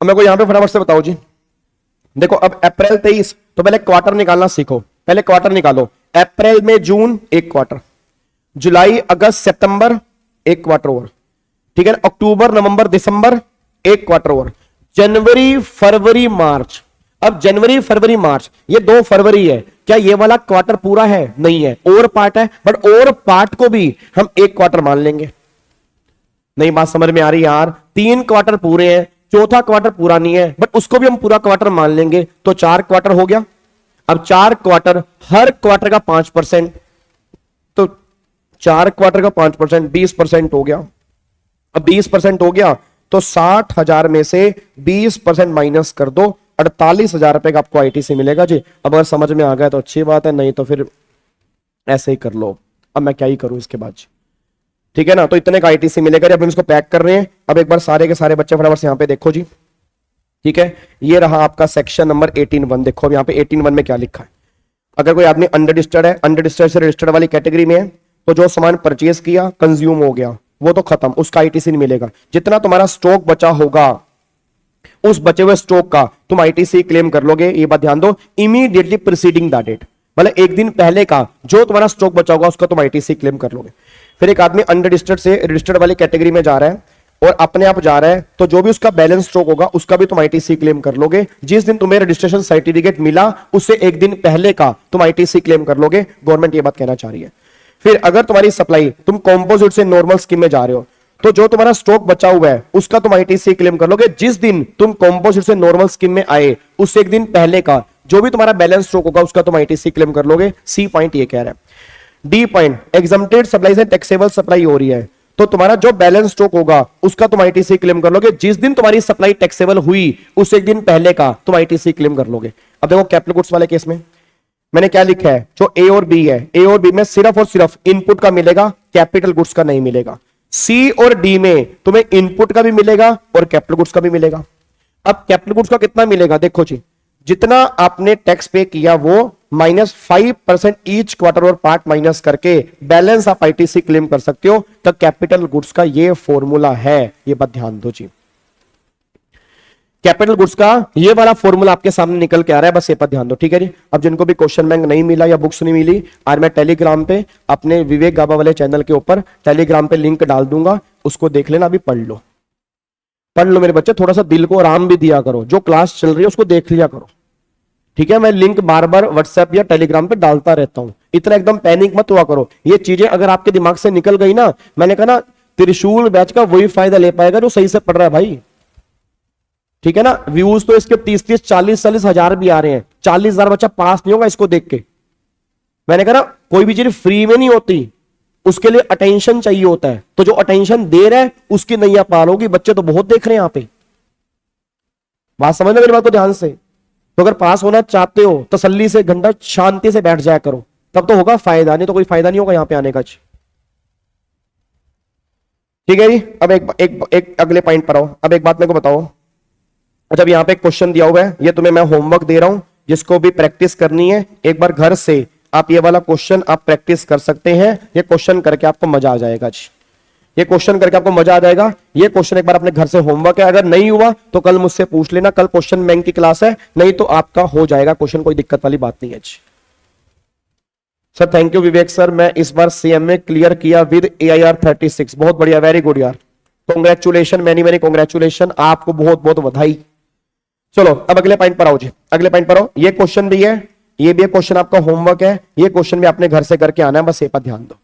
Speaker 1: अब मेरे को यहां पे फटाफट से बताओ जी। देखो अब अप्रैल 23, तो पहले क्वार्टर निकालना सीखो, पहले क्वार्टर निकालो। अप्रैल में जून एक क्वार्टर, जुलाई अगस्त सितंबर एक क्वार्टर और, ठीक है। अक्टूबर नवंबर दिसंबर एक क्वार्टर और, जनवरी फरवरी मार्च। अब जनवरी फरवरी मार्च ये 2 फरवरी है, क्या ये वाला क्वार्टर पूरा है? नहीं है, और पार्ट है, बट और पार्ट को भी हम एक क्वार्टर मान लेंगे। नहीं बात समझ में आ रही यार? 3 क्वार्टर पूरे हैं, चौथा क्वार्टर पूरा नहीं है, बट उसको भी हम पूरा क्वार्टर मान लेंगे, तो 4 क्वार्टर हो गया। अब 4 क्वार्टर, हर क्वार्टर का 5%, तो 4 क्वार्टर का 5% 20% हो गया। अब 20% हो गया तो 60,000 में से 20% माइनस कर दो, 48,000 रुपए का आपको आईटीसी मिलेगा जी। अब अगर समझ में आ गया तो अच्छी बात है, नहीं तो फिर ऐसे ही कर लो। अब मैं क्या ही करूं इसके बाद, ठीक है ना। तो इतने का आईटीसी मिलेगा। जब हम इसको पैक कर रहे हैं, अब एक बार सारे के सारे बच्चे फटाफट से यहां पे देखो जी, ठीक है। ये रहा आपका सेक्शन नंबर 18(1). देखो अब यहां पे 18(1) में क्या लिखा है। अगर कोई आदमी अनरजिस्टर्ड है, अनरजिस्टर्ड से रजिस्टर्ड वाली कैटेगरी में है, तो जो सामान परचेज किया कंज्यूम हो गया वो तो खत्म, उसका आईटीसी नहीं मिलेगा। जितना तुम्हारा स्टॉक बचा होगा उस बचे हुए स्टॉक का तुम आईटीसी क्लेम कर लोगे। ये बात ध्यान दो, इमीडिएटली प्रीसीडिंग दैट डेट, मतलब एक दिन पहले का जो तुम्हारा स्टॉक बचा होगा उसका तुम आईटीसी क्लेम कर लोगे। फिर एक आदमी अनरजिस्टर्ड से रजिस्टर्ड वाली कैटेगरी में जा रहा है और अपने आप जा रहा है, तो जो भी उसका बैलेंस स्टॉक होगा उसका भी तुम आईटीसी क्लेम कर लोगे। जिस दिन तुम्हें रजिस्ट्रेशन सर्टिफिकेट मिला उससे एक दिन पहले का तुम आईटीसी क्लेम कर लोगे। गवर्नमेंट ये बात कहना चाह रही है। फिर अगर तुम्हारी सप्लाई, तुम कॉम्पोजिट से नॉर्मल स्कीम में जा रहे हो, तो जो तुम्हारा स्टॉक बचा हुआ है उसका तुम आईटीसी क्लेम कर लोगे। जिस दिन तुम कॉम्पोजिट से नॉर्मल स्कीम में आए उससे एक दिन पहले का जो भी तुम्हारा बैलेंस स्टॉक होगा उसका तुम आईटीसी क्लेम कर लोगे। सी पॉइंट ये कह रहा है। डी पॉइंट, एग्जम्प्टेड सप्लाई से टैक्सेबल सप्लाई हो रही है तो तुम्हारा जो बैलेंस स्टॉक होगा उसका तुम आईटीसी क्लेम कर लोगे। जिस दिन तुम्हारी सप्लाई टैक्सेबल हुई उस एक दिन पहले का तुम आईटीसी क्लेम कर लोगे। अब देखो कैपिटल गुड्स वाले केस में मैंने क्या लिखा है, जो ए और बी है, ए और बी में सिर्फ और सिर्फ इनपुट का मिलेगा, कैपिटल गुड्स का नहीं मिलेगा। सी और डी में तुम्हें इनपुट का भी मिलेगा और कैपिटल गुड्स का भी मिलेगा। अब कैपिटल गुड्स का कितना मिलेगा, देखो जी, जितना आपने टैक्स पे किया वो -5% ईच क्वार्टर और पार्ट माइनस करके बैलेंस आप आईटीसी क्लेम कर सकते हो। तो कैपिटल गुड्स का ये फॉर्मूला है, ये बात ध्यान दो जी। कैपिटल गुड्स का ये वाला फॉर्मूला आपके सामने निकल के आ रहा है, बस ये पर ध्यान दो, ठीक है जी। अब जिनको भी क्वेश्चन बैंक नहीं मिला या बुक्स नहीं मिली, आज मैं टेलीग्राम पे अपने विवेक गाबा वाले चैनल के ऊपर टेलीग्राम पे लिंक डाल दूंगा, उसको देख लेना, अभी पढ़ लो मेरे बच्चे, थोड़ा सा दिल को आराम भी दिया करो, जो क्लास चल रही है उसको देख लिया करो, ठीक है। मैं लिंक बार बार व्हाट्सएप या टेलीग्राम पे डालता रहता हूं, इतना एकदम पैनिक मत हुआ करो। ये चीजें अगर आपके दिमाग से निकल गई ना, मैंने कहा ना, त्रिशूल बैच का वही फायदा ले पाएगा जो सही से पढ़ रहा है भाई, ठीक है ना। व्यूज तो इसके 30 40 हजार भी आ रहे हैं, 40,000 बच्चा पास नहीं होगा इसको देख के। मैंने कहा ना, कोई भी चीज फ्री में नहीं होती, उसके लिए अटेंशन चाहिए होता है, तो जो अटेंशन दे रहा है उसकी नैया पार होगी। बच्चे तो बहुत देख रहे हैं यहां पे, बात समझना मेरी बात को ध्यान से। तो अगर पास होना चाहते हो तसल्ली से घंटा शांति से बैठ जाया करो, तब तो होगा फायदा, नहीं तो कोई फायदा नहीं होगा यहां पे आने का। ठीक है जी। अब एक अगले पॉइंट पर आओ। अब एक बात मेरे को बताओ, जब यहां पे एक क्वेश्चन दिया हुआ है, ये तुम्हें मैं होमवर्क दे रहा हूं, जिसको भी प्रैक्टिस करनी है एक बार घर से आप ये वाला क्वेश्चन आप प्रैक्टिस कर सकते हैं। ये क्वेश्चन करके आपको मजा आ जाएगा जी, ये क्वेश्चन करके आपको मजा आ जाएगा। ये क्वेश्चन एक बार अपने घर से होमवर्क है, अगर नहीं हुआ तो कल मुझसे पूछ लेना, कल क्वेश्चन बैंक की क्लास है, नहीं तो आपका हो जाएगा क्वेश्चन, कोई दिक्कत वाली बात नहीं है जी। Sir thank you Vivek sir, मैं इस बार सीएमए क्लियर किया विद AIR 36, बहुत बढ़िया, वेरी गुड यार, कॉन्ग्रेचुलेशन, मैनी कॉन्ग्रेचुलेशन, आपको बहुत बहुत बधाई। चलो अब अगले पॉइंट पर आओ जी, अगले पॉइंट पर आओ। ये क्वेश्चन भी है, ये भी एक क्वेश्चन आपका होमवर्क है, ये क्वेश्चन भी आपने घर से करके आना है, बस ये पर ध्यान दो।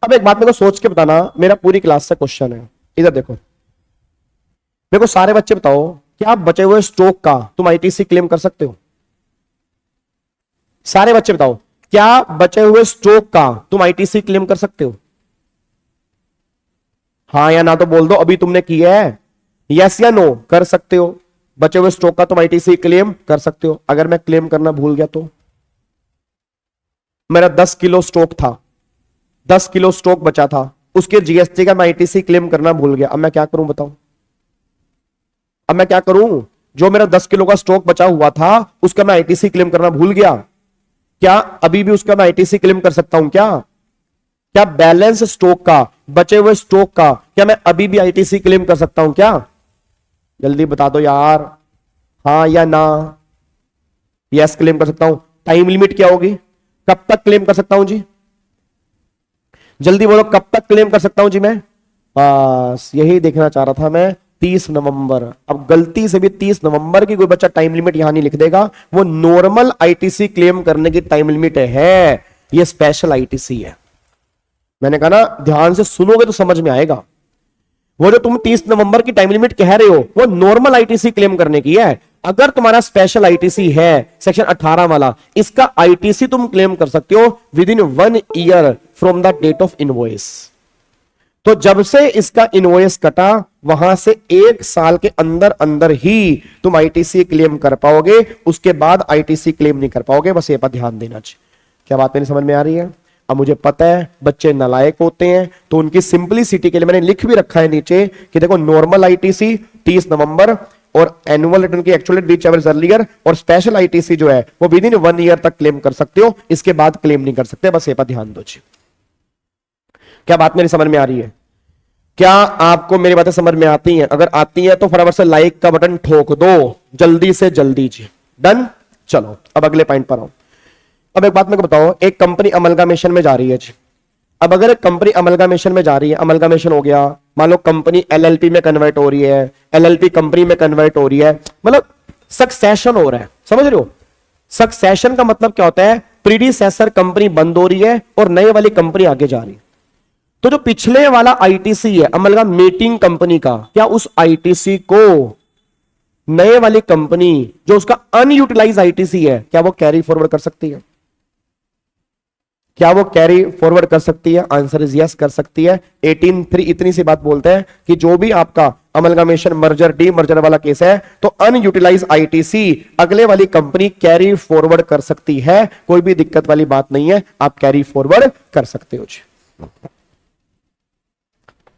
Speaker 1: अब एक बात मेरे को सोच के बताना, मेरा पूरी क्लास से क्वेश्चन है, इधर देखो मेरे को सारे बच्चे बताओ, क्या बचे हुए स्टॉक का तुम आईटीसी क्लेम कर सकते हो? सारे बच्चे बताओ, क्या बचे हुए स्टॉक का तुम आईटीसी क्लेम कर सकते हो? हाँ या ना तो बोल दो, अभी तुमने किया है, यस या नो, कर सकते हो। बचे हुए स्टॉक का तुम आईटीसी क्लेम कर सकते हो। अगर मैं क्लेम करना भूल गया तो, मेरा 10 किलो स्टॉक था, 10 किलो स्टॉक बचा था, उसके जीएसटी का मैं आईटीसी क्लेम करना भूल गया, अब मैं क्या करूं बताओ? अब मैं क्या करूं? जो मेरा 10 किलो का स्टॉक बचा हुआ था उसका मैं आईटीसी क्लेम करना भूल गया, क्या अभी भी उसका मैं आईटीसी क्लेम कर सकता हूं? क्या बैलेंस स्टॉक का, बचे हुए स्टॉक का, क्या मैं अभी भी आईटीसी क्लेम कर सकता हूं क्या? जल्दी बता दो यार, हाँ या ना। यस क्लेम कर सकता हूं। टाइम लिमिट क्या होगी, कब तक क्लेम कर सकता हूं जी? जल्दी बोलो, कब तक क्लेम कर सकता हूं जी मैं? बस यही देखना चाह रहा था मैं, 30 नवंबर। अब गलती से भी 30 नवंबर की कोई बच्चा टाइम लिमिट यहां नहीं लिख देगा, वो नॉर्मल आईटीसी क्लेम करने की टाइम लिमिट है, ये स्पेशल आईटीसी है। मैंने कहा ना, ध्यान से सुनोगे तो समझ में आएगा। वो जो तुम 30 नवंबर की टाइम लिमिट कह रहे हो वो नॉर्मल आईटीसी क्लेम करने की है। अगर तुम्हारा स्पेशल आईटीसी है सेक्शन 18 वाला, इसका आईटीसी तुम क्लेम कर सकते हो within 1 year from the date of invoice. तो जब से इसका इनवॉइस कटा वहां से 1 साल के अंदर अंदर ही तुम आईटीसी क्लेम कर पाओगे, उसके बाद आईटीसी क्लेम नहीं कर पाओगे। बस ये पर ध्यान देना चाहिए। क्या बात मेरी समझ में आ रही है? अब मुझे पता है बच्चे नालायक होते हैं, तो उनकी सिंपलिसिटी के लिए मैंने लिख भी रखा है नीचे कि देखो, नॉर्मल आईटीसी 30 नवंबर और एनुअल रिटर्न की एक्चुअल रीच एवरेज अर्लियर, और स्पेशल आईटीसी जो है वो विद इन 1 ईयर तक क्लेम कर सकते हो, इसके बाद क्लेम नहीं कर सकते। बस ये पर ध्यान दो। क्या बात मेरी समझ में आ रही है? क्या आपको मेरी बातें समझ में आती हैं? अगर आती है तो फटाफट से लाइक का बटन ठोक दो, जल्दी से जल्दी जी। डन। चलो अब अगले पॉइंट पर आओ। अब एक बात मेरे को बताओ, एक कंपनी अमलगामेशन में जा रही है जी। अब अगर कंपनी अमलगामेशन में जा रही है, अमलगामेशन हो गया, मान लो कंपनी एलएलपी में कन्वर्ट हो रही है, एलएलपी कंपनी में कन्वर्ट हो रही है, मतलब सक्सेशन हो रहा है, समझ रहे हो? सक्सेशन का मतलब क्या होता है? प्रीडिसेसर कंपनी बंद हो रही है और नए वाली कंपनी आगे जा रही है। तो जो पिछले वाला आईटीसी है अमलगामेटिंग कंपनी का, क्या उस आईटीसी को नए वाली कंपनी जो उसका अनयूटिलाइज आईटीसी है, क्या वो कैरी फॉरवर्ड कर सकती है? क्या वो कैरी फॉरवर्ड कर सकती है? आंसर इज यस, कर सकती है। 18(3) इतनी सी बात बोलते हैं कि जो भी आपका अमलगामेशन, मर्जर, डी मर्जर वाला केस है तो अनयूटिलाइज आईटीसी अगले वाली कंपनी कैरी फॉरवर्ड कर सकती है। कोई भी दिक्कत वाली बात नहीं है, आप कैरी फॉरवर्ड कर सकते हो जी।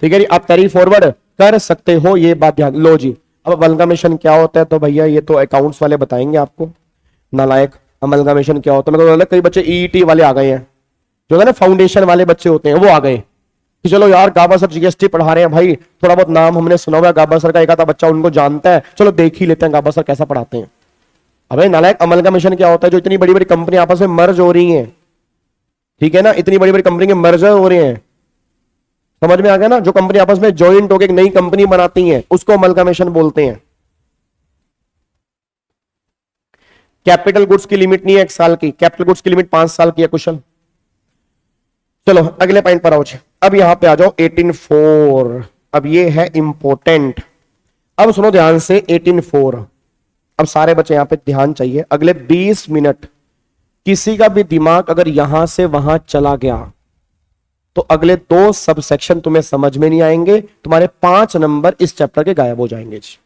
Speaker 1: ठीक है जी, आप कैरी फॉरवर्ड कर सकते हो, ये बात ध्यान लो जी। अब अमलगामेशन क्या होता है तो भैया ये तो अकाउंट्स वाले बताएंगे आपको, नालायक। अमलगामेशन क्या होता है? मेरे को कई बच्चे ईईटी वाले आ गए हैं, जो है ना फाउंडेशन वाले बच्चे होते हैं, वो आ गए कि चलो यार गाबा सर जीएसटी पढ़ा रहे हैं भाई, थोड़ा बहुत नाम हमने सुना हुआ है गाबा सर का, एक आधा बच्चा उनको जानता है, चलो देख ही लेते हैं गाबा सर कैसा पढ़ाते हैं। अबे नालायक, अमलगामेशन क्या होता है? जो इतनी बड़ी बड़ी कंपनी आपस में मर्ज हो रही हैं, ठीक है ना, इतनी बड़ी बड़ी कंपनी के मर्जर हो रहे हैं, समझ में आ गया ना? जो कंपनी आपस में ज्वाइंट होकर एक नई कंपनी बनाती हैं उसको अमलगामेशन बोलते हैं। कैपिटल गुड्स की लिमिट नहीं है 1 साल की, कैपिटल गुड्स की लिमिट 5 साल की है। क्वेश्चन, चलो अगले पॉइंट पर आओ। अब यहां पे आ जाओ 18(4). अब ये है इंपॉर्टेंट, अब सुनो ध्यान से 18(4). अब सारे बच्चे यहां पे ध्यान चाहिए। अगले 20 मिनट किसी का भी दिमाग अगर यहां से वहां चला गया तो अगले 2 सब सेक्शन तुम्हें समझ में नहीं आएंगे, तुम्हारे 5 नंबर इस चैप्टर के गायब हो जाएंगे जी।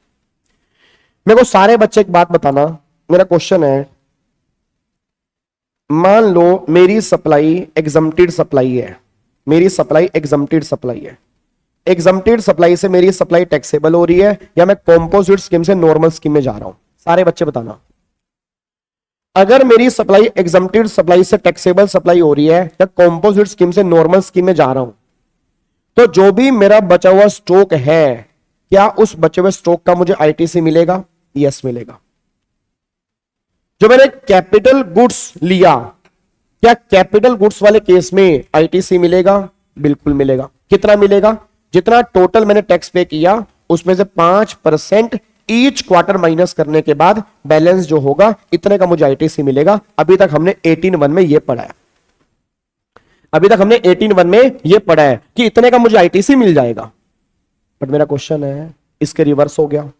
Speaker 1: मेरे को सारे बच्चे एक बात बताना, मेरा क्वेश्चन है, मान लो मेरी सप्लाई एग्जम्प्टेड सप्लाई है, मेरी सप्लाई एग्जम्प्टेड सप्लाई है, एग्जम्प्टेड सप्लाई से मेरी सप्लाई टैक्सेबल हो रही है या मैं कॉम्पोजिट स्कीम से नॉर्मल स्कीम में जा रहा हूं? सारे बच्चे बताना। अगर मेरी सप्लाई एग्जम्प्टेड सप्लाई से टैक्सेबल सप्लाई हो रही है या कॉम्पोजिट स्कीम से नॉर्मल स्कीम में जा रहा हूं, तो जो भी मेरा बचा हुआ स्टॉक है, क्या उस बचे हुए स्टॉक का मुझे आईटीसी मिलेगा? यस मिलेगा। जो मैंने कैपिटल गुड्स लिया, क्या कैपिटल गुड्स वाले केस में आईटीसी मिलेगा? बिल्कुल मिलेगा। कितना मिलेगा? जितना टोटल मैंने टैक्स पे किया उसमें से 5% ईच क्वार्टर माइनस करने के बाद बैलेंस जो होगा इतने का मुझे आईटीसी मिलेगा। अभी तक हमने 18(1) में ये पढ़ा है, अभी तक हमने 18(1) में ये पढ़ा है कि इतने का मुझे आईटीसी मिल जाएगा। बट मेरा क्वेश्चन है, इसके रिवर्स हो गया,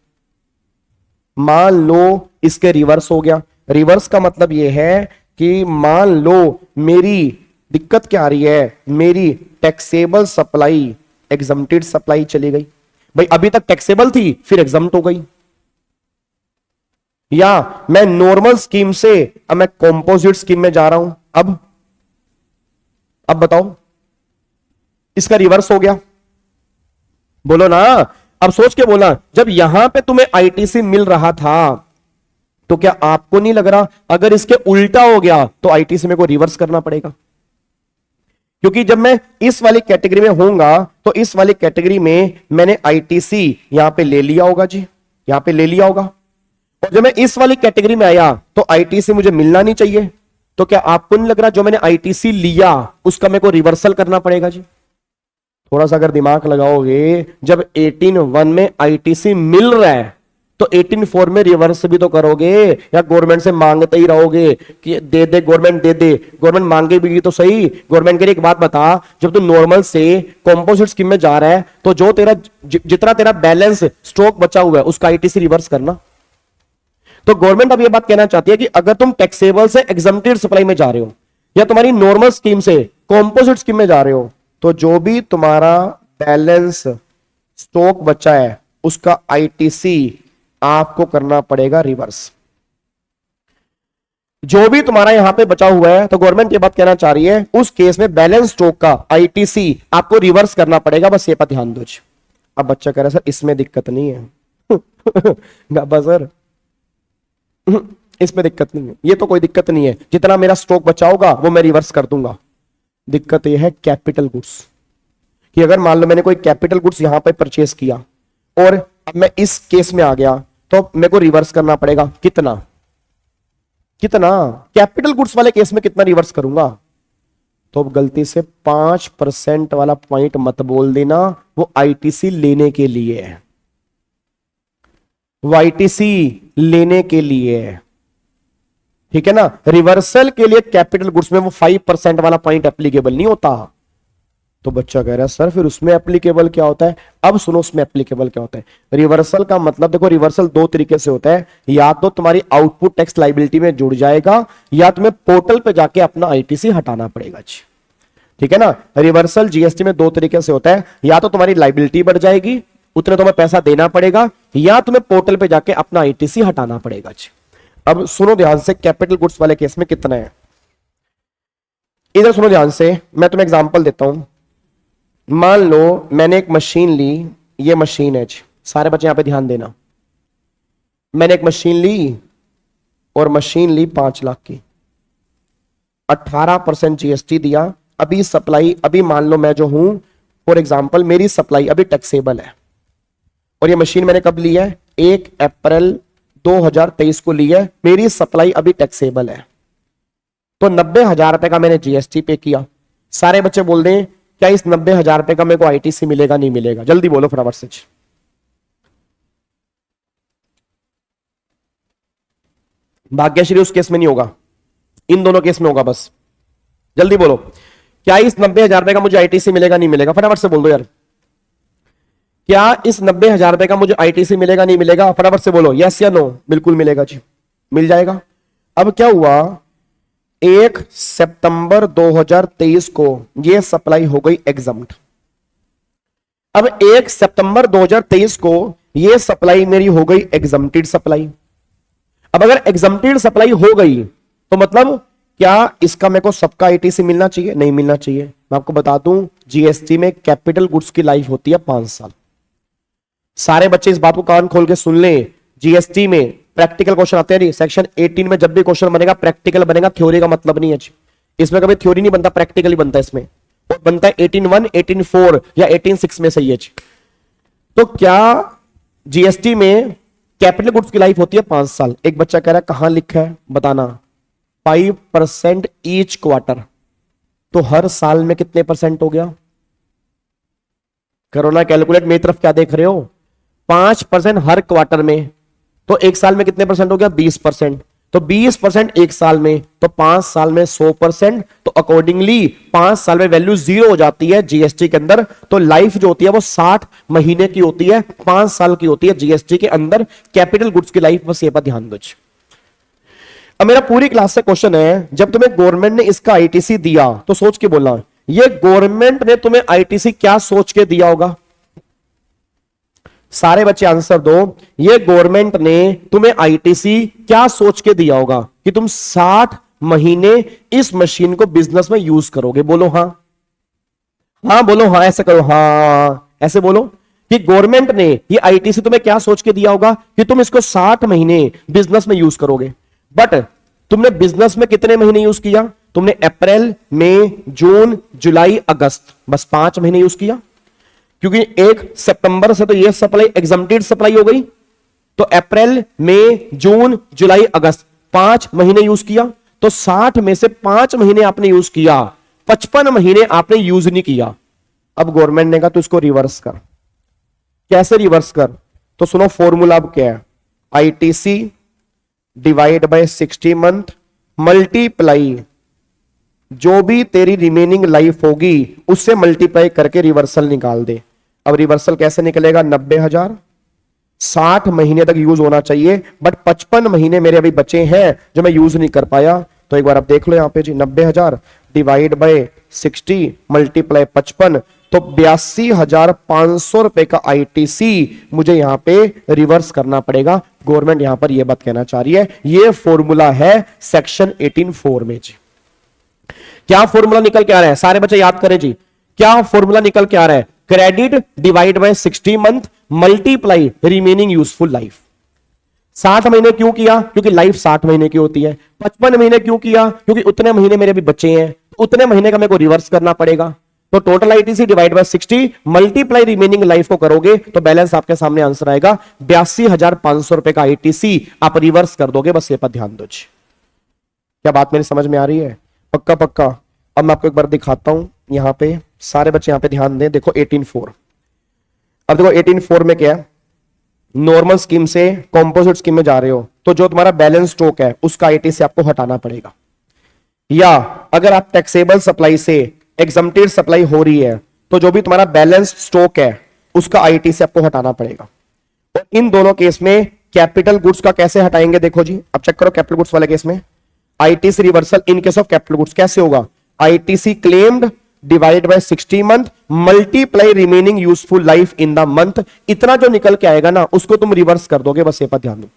Speaker 1: मान लो इसके रिवर्स हो गया। रिवर्स का मतलब यह है कि मान लो मेरी दिक्कत क्या आ रही है, मेरी टैक्सेबल सप्लाई एग्जम्प्टेड सप्लाई चली गई। भाई अभी तक टैक्सेबल थी फिर एग्जम्प्ट हो गई, या मैं नॉर्मल स्कीम से अब मैं कॉम्पोजिट स्कीम में जा रहा हूं। अब बताओ, इसका रिवर्स हो गया, बोलो ना। अब सोच के बोला, जब यहां पे तुम्हें आईटीसी मिल रहा था तो क्या आपको नहीं लग रहा अगर इसके उल्टा हो गया तो आईटीसी मेरे को रिवर्स करना पड़ेगा? क्योंकि जब मैं इस वाली कैटेगरी में होऊंगा तो इस वाली कैटेगरी में मैंने आईटीसी यहां पे ले लिया होगा जी, यहां पे ले लिया होगा, और जब मैं इस वाली कैटेगरी में आया तो आईटीसी मुझे मिलना नहीं चाहिए। तो क्या आपको नहीं लग रहा जो मैंने आईटीसी लिया उसका मेरे को रिवर्सल करना पड़ेगा जी? थोड़ा सा अगर दिमाग लगाओगे, जब 18(1) में आईटीसी मिल रहा है तो 18(4) में रिवर्स भी तो करोगे, या गवर्नमेंट से मांगते ही रहोगे कि दे दे गवर्नमेंट, दे दे गवर्नमेंट, मांगे भी तो सही। गवर्नमेंट के लिए एक बात बता, जब तू नॉर्मल से कॉम्पोजिट स्कीम में जा रहा है तो जो तेरा जितना तेरा बैलेंस स्टॉक बचा हुआ है उसका आईटीसी रिवर्स करना। तो गवर्नमेंट अब ये बात कहना चाहती है कि अगर तुम टैक्सेबल से एग्जम्प्टेड सप्लाई में जा रहे हो या तुम्हारी नॉर्मल स्कीम से कॉम्पोजिट स्कीम में जा रहे हो, तो जो भी तुम्हारा बैलेंस स्टॉक बचा है उसका आईटीसी आपको करना पड़ेगा रिवर्स। जो भी तुम्हारा यहां पे बचा हुआ है, तो गवर्नमेंट ये बात कहना चाह रही है उस केस में बैलेंस स्टॉक का आईटीसी आपको रिवर्स करना पड़ेगा। बस ये पर ध्यान दो। अब बच्चा कह रहा है सर इसमें दिक्कत नहीं है गाबा सर इसमें दिक्कत नहीं है, ये तो कोई दिक्कत नहीं है, जितना मेरा स्टॉक बचा होगा वो मैं रिवर्स कर दूंगा। दिक्कत ये है कैपिटल गुड्स कि अगर मान लो मैंने कोई कैपिटल गुड्स यहां पे परचेस किया और अब मैं इस केस में आ गया तो मेरे को रिवर्स करना पड़ेगा। कितना कैपिटल गुड्स वाले केस में कितना रिवर्स करूंगा? तो गलती से 5% वाला पॉइंट मत बोल देना, वो आईटीसी लेने के लिए है, वो आईटीसी लेने के लिए है, ठीक है ना। रिवर्सल के लिए कैपिटल गुड्स में वो 5% वाला पॉइंट एप्लीकेबल नहीं होता। तो बच्चा कह रहा है सर फिर उसमें एप्लीकेबल क्या होता है? अब सुनो उसमें एप्लीकेबल क्या होता है। रिवर्सल का मतलब देखो, रिवर्सल दो तरीके से होता है, या तो तुम्हारी आउटपुट टैक्स लाइबिलिटी में जुड़ जाएगा या तुम्हें पोर्टल पे जाके अपना आईटीसी हटाना पड़ेगा जी। ठीक है ना। रिवर्सल जीएसटी में दो तरीके से होता है, या तो तुम्हारी लाइबिलिटी बढ़ जाएगी, उतने तुम्हें पैसा देना पड़ेगा, या तुम्हें पोर्टल पे जाके अपना आईटीसी हटाना पड़ेगा जी। अब सुनो ध्यान से, कैपिटल गुड्स वाले केस में कितना है, इधर सुनो ध्यान से, मैं तुम्हें एग्जांपल देता हूं। मान लो मैंने एक मशीन ली, ये मशीन है जी, सारे बच्चे यहां पे ध्यान देना। मैंने एक मशीन ली और मशीन ली 5 लाख की, 18% जीएसटी दिया। अभी सप्लाई, अभी मान लो मैं जो हूं फॉर एग्जांपल मेरी सप्लाई अभी टैक्सेबल है, और ये मशीन मैंने कब ली है? 1 अप्रैल 2023 को ली है, मेरी सप्लाई अभी टैक्सेबल है, तो 90,000 रुपए का मैंने जीएसटी पे किया। सारे बच्चे बोल दें क्या इस 90,000 रुपए का मेरे को आईटीसी मिलेगा नहीं मिलेगा? जल्दी बोलो फटाफट से। भाग्यश्री उस केस में नहीं होगा, इन दोनों केस में होगा, बस जल्दी बोलो, क्या इस 90,000 रुपए का मुझे आईटीसी मिलेगा नहीं मिलेगा? फटाफट से बोल दो यार, क्या इस 90,000 रुपए का मुझे आईटीसी मिलेगा नहीं मिलेगा? फटाफट से बोलो, यस या नो? बिल्कुल मिलेगा जी, मिल जाएगा। अब क्या हुआ, 1 सितंबर 2023 को यह सप्लाई हो गई एग्जम्प्ट। अब 1 सितंबर 2023 को यह सप्लाई मेरी हो गई एग्जम्प्टेड सप्लाई। अब अगर एग्जम्प्टेड सप्लाई हो गई तो मतलब क्या इसका मेरे को सबका आईटीसी मिलना चाहिए? नहीं मिलना चाहिए। मैं आपको बता दूं, जीएसटी में कैपिटल गुड्स की लाइफ होती है 5 साल। सारे बच्चे इस बात को कान खोल के सुन लें, जीएसटी में प्रैक्टिकल क्वेश्चन आते हैं। सेक्शन 18 में जब भी क्वेश्चन बनेगा प्रैक्टिकल बनेगा, थ्योरी का मतलब नहीं है जी। इसमें कभी थ्योरी नहीं बनता, प्रैक्टिकल ही बनता है। इसमें वो बनता है 18(1), 18(4) या 18(6) में सही है जी। तो क्या जीएसटी में कैपिटल गुड्स की लाइफ होती है 5 साल? एक बच्चा कह रहा है कहां लिखा है बताना? 5% ईच क्वार्टर, तो हर साल में कितने परसेंट हो गया? करो ना कैलकुलेट, मेरी तरफ क्या देख रहे हो? 5% हर क्वार्टर में, तो एक साल में कितने परसेंट हो गया? 20%। तो 20% एक साल में, तो 5 साल में 100%। तो अकॉर्डिंगली 5 साल में वैल्यू 0 हो जाती है जीएसटी के अंदर। तो लाइफ जो होती है वो 60 महीने की होती है, 5 साल की होती है जीएसटी के अंदर कैपिटल गुड्स की लाइफ। बस ये पर ध्यान दो। अब मेरा पूरी क्लास से क्वेश्चन है, जब तुम्हें गवर्नमेंट ने इसका आईटीसी दिया तो सोच के बोला, ये गवर्नमेंट ने तुम्हें आईटीसी क्या सोच के दिया होगा? सारे बच्चे आंसर दो, ये गवर्नमेंट ने तुम्हें आईटीसी क्या सोच के दिया होगा कि तुम 60 महीने इस मशीन को बिजनेस में यूज करोगे? बोलो हां, हां बोलो हां, ऐसे करो हां, ऐसे बोलो कि गवर्नमेंट ने ये आईटीसी तुम्हें क्या सोच के दिया होगा कि तुम इसको 60 महीने बिजनेस में यूज करोगे। बट तुमने बिजनेस में कितने महीने यूज किया? तुमने अप्रैल, मई, जून, जुलाई, अगस्त, बस 5 महीने यूज किया, क्योंकि 1 सितंबर से तो यह सप्लाई एग्जम्प्टेड सप्लाई हो गई। तो अप्रैल, मई, जून, जुलाई, अगस्त 5 महीने यूज किया। तो 60 में से 5 महीने आपने यूज किया, 55 महीने आपने यूज नहीं किया। अब गवर्नमेंट ने कहा तो इसको रिवर्स कर। कैसे रिवर्स कर? तो सुनो फॉर्मूला अब क्या है, ITC divide by 60 month multiply जो भी तेरी रिमेनिंग लाइफ होगी उससे मल्टीप्लाई करके रिवर्सल निकाल दे। अब रिवर्सल कैसे निकलेगा? 90,000 60 महीने तक यूज होना चाहिए, बट 55 महीने मेरे अभी बचे हैं जो मैं यूज नहीं कर पाया। तो एक बार आप देख लो यहां पे जी, 90,000 डिवाइड बाय 60 मल्टीप्लाई 55, तो 82,500 रुपए का आईटीसी मुझे यहां पे रिवर्स करना पड़ेगा। गवर्नमेंट यहां पर यह बात कहना चाह रही है। यह फॉर्मूला है सेक्शन 18(4) में जी। क्या फॉर्मूला निकल के आ रहा है? सारे बच्चे याद करें जी, क्या फॉर्मूला निकल के आ रहा है? Credit divide by 60 month multiply remaining useful life. 60 महीने क्यों किया? क्योंकि लाइफ 60 महीने की होती है। 55 महीने क्यों किया? क्योंकि उतने महीने मेरे अभी बचे हैं, उतने महीने का मेरे को रिवर्स करना पड़ेगा। तो total ITC divide by 60 multiply remaining life को करोगे तो बैलेंस आपके सामने आंसर आएगा 82,500 रुपए का आईटीसी आप रिवर्स कर दोगे। बस ये पर ध्यान दो जी। क्या बात मेरी समझ में आ रही है? पक्का पक्का। अब मैं आपको एक बार दिखाता हूं, यहां पे सारे बच्चे यहां पे ध्यान दें। देखो 18(4), अब देखो 18(4) में क्या है, नॉर्मल स्कीम से कॉम्पोजिट स्कीम में जा रहे हो तो जो तुम्हारा बैलेंस स्टॉक है उसका आईटीसी आपको हटाना पड़ेगा। या अगर आप टैक्सेबल सप्लाई से एग्जम्प्टेड सप्लाई हो रही है तो जो भी तुम्हारा बैलेंस स्टॉक है उसका आईटीसी आपको हटाना पड़ेगा। और इन दोनों केस में कैपिटल गुड्स का कैसे हटाएंगे, देखो जी अब चेक करो। कैपिटल गुड्स वाले केस में ITC reversal in case of capital goods कैसे होगा, ITC claimed divide by 60 month multiply remaining useful life in the month. इतना जो निकल के आएगा ना उसको तुम रिवर्स कर दोगे, बस ये पर ध्यान दो।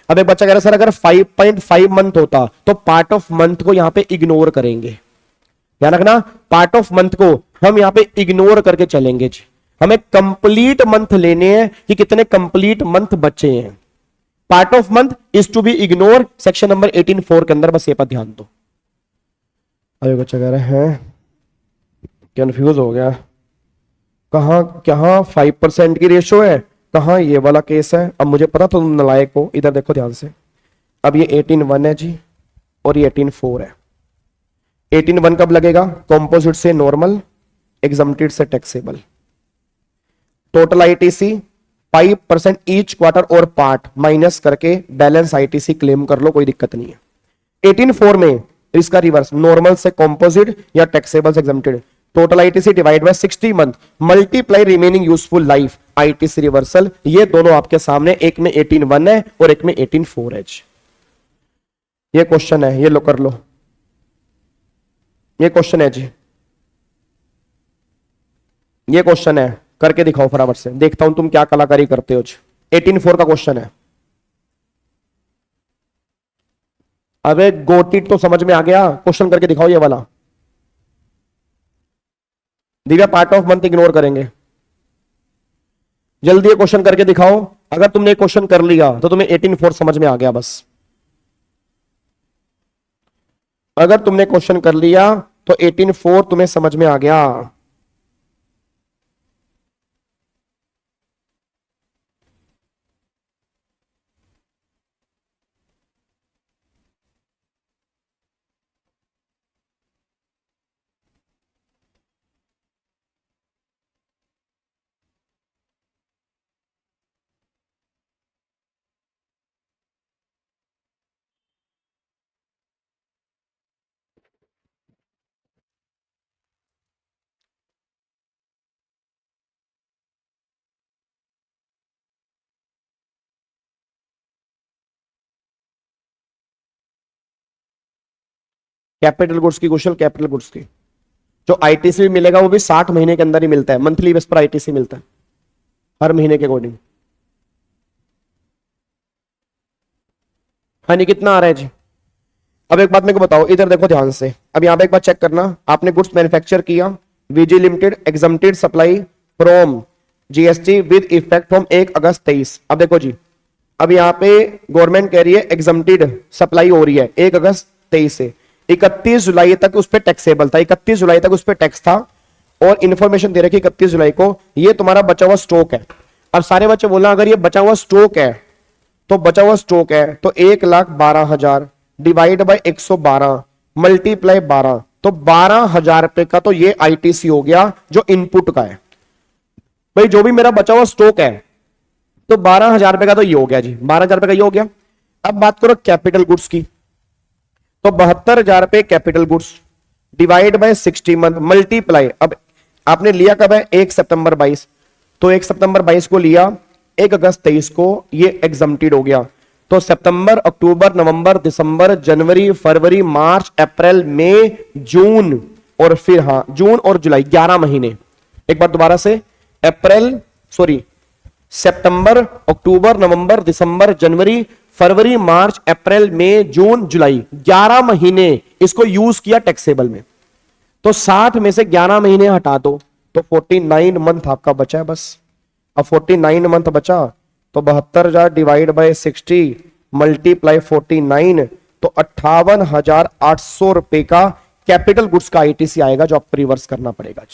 Speaker 1: अब एक बच्चा कह रहा सर अगर 5.5 मंथ होता तो पार्ट ऑफ मंथ को यहां पे इग्नोर करेंगे। ध्यान रखना, पार्ट ऑफ मंथ को हम यहां पे इग्नोर करके चलेंगे जी। हमें कंप्लीट मंथ लेने हैं कि कितने कंप्लीट मंथ बचे हैं। Part of month is to be ignore, section number 18(4) के अंदर, बस ये पर ध्यान दो। अरे बच्चा कह रहे हैं कंफ्यूज हो गया, कहां कहां 5% की रेशो है, कहां ये वाला केस है। अब मुझे पता तुम नलायक हो, इधर देखो ध्यान से। अब ये 18(1) है जी और ये 18(4) है। 18(1) कब लगेगा, कॉम्पोजिट से नॉर्मल, एग्जम्प्टेड से taxable. Total ITC 5% each quarter और पार्ट माइनस करके बैलेंस आईटीसी क्लेम कर लो, कोई दिक्कत नहीं है। 18(4) में इसका रिवर्स, नॉर्मल से कॉम्पोजिट या टैक्सेबल से exempted. Total ITC divide by 60 month multiply remaining useful life, ITC reversal. ये दोनों आपके सामने, एक में 18(1) है और एक में 18(4) है। ये क्वेश्चन है, ये लो कर लो, ये क्वेश्चन है जी, ये क्वेश्चन है, करके दिखाओ फटाफट से, देखता हूं तुम क्या कलाकारी करते हो। 18(4) का क्वेश्चन है। अबे गोटी तो समझ में आ गया, क्वेश्चन करके दिखाओ ये वाला। Divya part of month ignore करेंगे, जल्दी ये क्वेश्चन करके दिखाओ। अगर तुमने क्वेश्चन कर लिया तो तुम्हें 18(4) समझ में आ गया बस। अगर तुमने क्वेश्चन कर लिया तो 18(4) तुम्हें समझ में आ गया। कैपिटल गुड्स की क्वेश्चन, कैपिटल गुड्स की जो आईटीसी भी मिलेगा वो भी 60 महीने के अंदर ही मिलता है, मंथली बेस पर आईटीसी मिलता है हर महीने के अकॉर्डिंग। हाँ नहीं, कितना आ रहा है जी। अब एक बात मेरे को बताओ, इधर देखो ध्यान से। अब यहां पे एक बात चेक करना, आपने गुड्स मैन्युफैक्चर किया, VG limited exempted supply from GST with effect from 1 August 23। अब देखो जी, अब यहां पे गवर्नमेंट कह रही है एग्जम्प्टेड सप्लाई हो रही है 1 अगस्त 23 से 31 जुलाई तक उस पर टैक्सेबल था, 31 जुलाई तक उस पर टैक्स था। और इंफॉर्मेशन दे रखी 31 जुलाई को, ये तुम्हारा बचा हुआ स्टॉक है। अब सारे बच्चे बोलना अगर ये बचा हुआ स्टॉक है तो बचा हुआ स्टॉक है तो 1,12,000 डिवाइड बाय 112 मल्टीप्लाई 12, तो 12,000 रुपए का तो ये आईटीसी हो गया जो इनपुट का है। भाई जो भी मेरा बचा हुआ स्टॉक है तो 12,000 रुपए का तो ये हो गया जी, 12,000 रुपए का ये हो गया। अब बात करो कैपिटल गुड्स की, तो 72,000 रुपए capital goods divide by 60 month multiply. अब आपने लिया कब है, 1 सितंबर 22, तो 1 सितंबर 22 को लिया, 1 अगस्त 23 को ये एग्जम्प्टेड हो गया। तो सितंबर, अक्टूबर, नवंबर, दिसंबर, जनवरी, फरवरी, मार्च, अप्रैल, मई, जून और फिर हाँ जून और जुलाई, 11 महीने। एक बार दोबारा से, सितंबर, अक्टूबर, नवंबर, दिसंबर, जनवरी, फरवरी, मार्च, अप्रैल, मई, जून, जुलाई, 11 महीने इसको यूज किया टैक्सेबल में। तो 60 में से 11 महीने हटा दो तो 49 मंथ आपका बचा है बस। अब 49 मंथ बचा तो 72,000 डिवाइड बाय 60 मल्टीप्लाई 49, तो 58,800 रुपए का कैपिटल गुड्स का आईटीसी आएगा जो आपको रिवर्स करना पड़ेगा।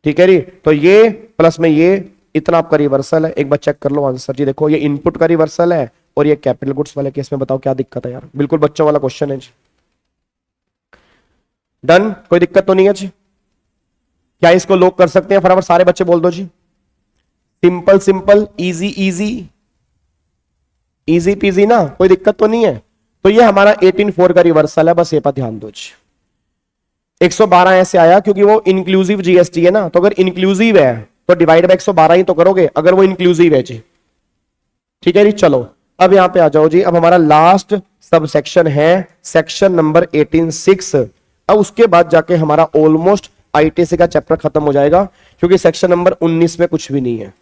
Speaker 1: ठीक है जी, तो ये प्लस में ये इतना आपका रिवर्सल है। एक बार चेक कर लो आंसर जी, देखो ये इनपुट का रिवर्सल है और ये कैपिटल गुड्स वाले केस में बताओ क्या दिक्कत है यार, बिल्कुल बच्चों वाला क्वेश्चन है जी। डन, कोई दिक्कत तो नहीं है जी। क्या इसको लॉक कर सकते हैं, फटाफट सारे बच्चे बोल दो जी। Simple simple, easy easy, easy peasy ना, कोई दिक्कत तो नहीं है। तो ये हमारा 18(4) का रिवर्सल है, बस ये पर ध्यान दो जी। 112 ऐसे आया क्योंकि वो इंक्लूसिव जीएसटी है ना, तो अगर इंक्लूसिव है तो डिवाइड बाय 112 ही तो करोगे अगर वो इंक्लूसिव है जी। ठीक है जी, चलो अब यहां पे आ जाओ जी। अब हमारा लास्ट सब सेक्शन है सेक्शन नंबर 18(6). अब उसके बाद जाके हमारा ऑलमोस्ट आईटीसी का चैप्टर खत्म हो जाएगा, क्योंकि सेक्शन नंबर 19 में कुछ भी नहीं है।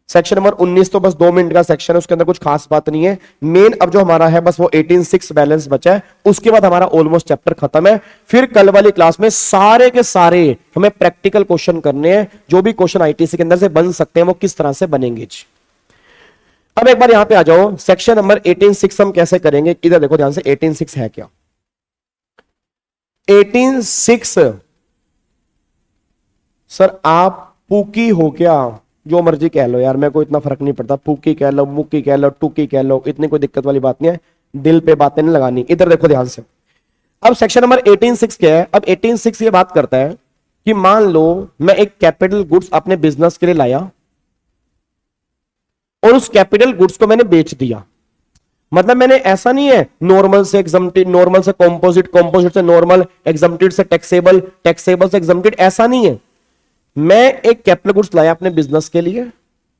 Speaker 1: सेक्शन नंबर 19 तो बस 2 मिनट का सेक्शन है, उसके अंदर कुछ खास बात नहीं है। मेन अब जो हमारा है बस वो 18(6) बैलेंस बचा है, उसके बाद हमारा ऑलमोस्ट चैप्टर खत्म है। फिर कल वाली क्लास में सारे के सारे हमें प्रैक्टिकल क्वेश्चन करने हैं, जो भी क्वेश्चन आईटीसी के अंदर से बन सकते हैं वो किस तरह से बनेंगे जी। अब एक बार यहां पे आ जाओ, सेक्शन नंबर 18(6) हम कैसे करेंगे, इधर देखो ध्यान से। 18(6) है क्या? 18(6) सर आप पूकी हो क्या? जो मर्जी कह लो यार, मेरे को इतना फर्क नहीं पड़ता, पूकी कह लो, मुक्की कह लो, टूकी कह लो, इतनी कोई दिक्कत वाली बात नहीं है, दिल पे बातें नहीं लगानी। इधर देखो ध्यान से। अब सेक्शन नंबर 18(6) क्या है? अब 18(6) ये बात करता है कि मान लो मैं एक कैपिटल गुड्स अपने बिजनेस के लिए लाया और उस कैपिटल गुड्स को मैंने बेच दिया। मतलब मैंने ऐसा नहीं है नॉर्मल से एग्जम्प्टेड, नॉर्मल से कॉम्पोजिट, कॉम्पोजिट से नॉर्मल, एग्जम्प्टेड से टैक्सेबल, टैक्सेबल से एग्जम्प्टेड, ऐसा नहीं है। मैं एक कैपिटल गुड्स लाया अपने बिजनेस के लिए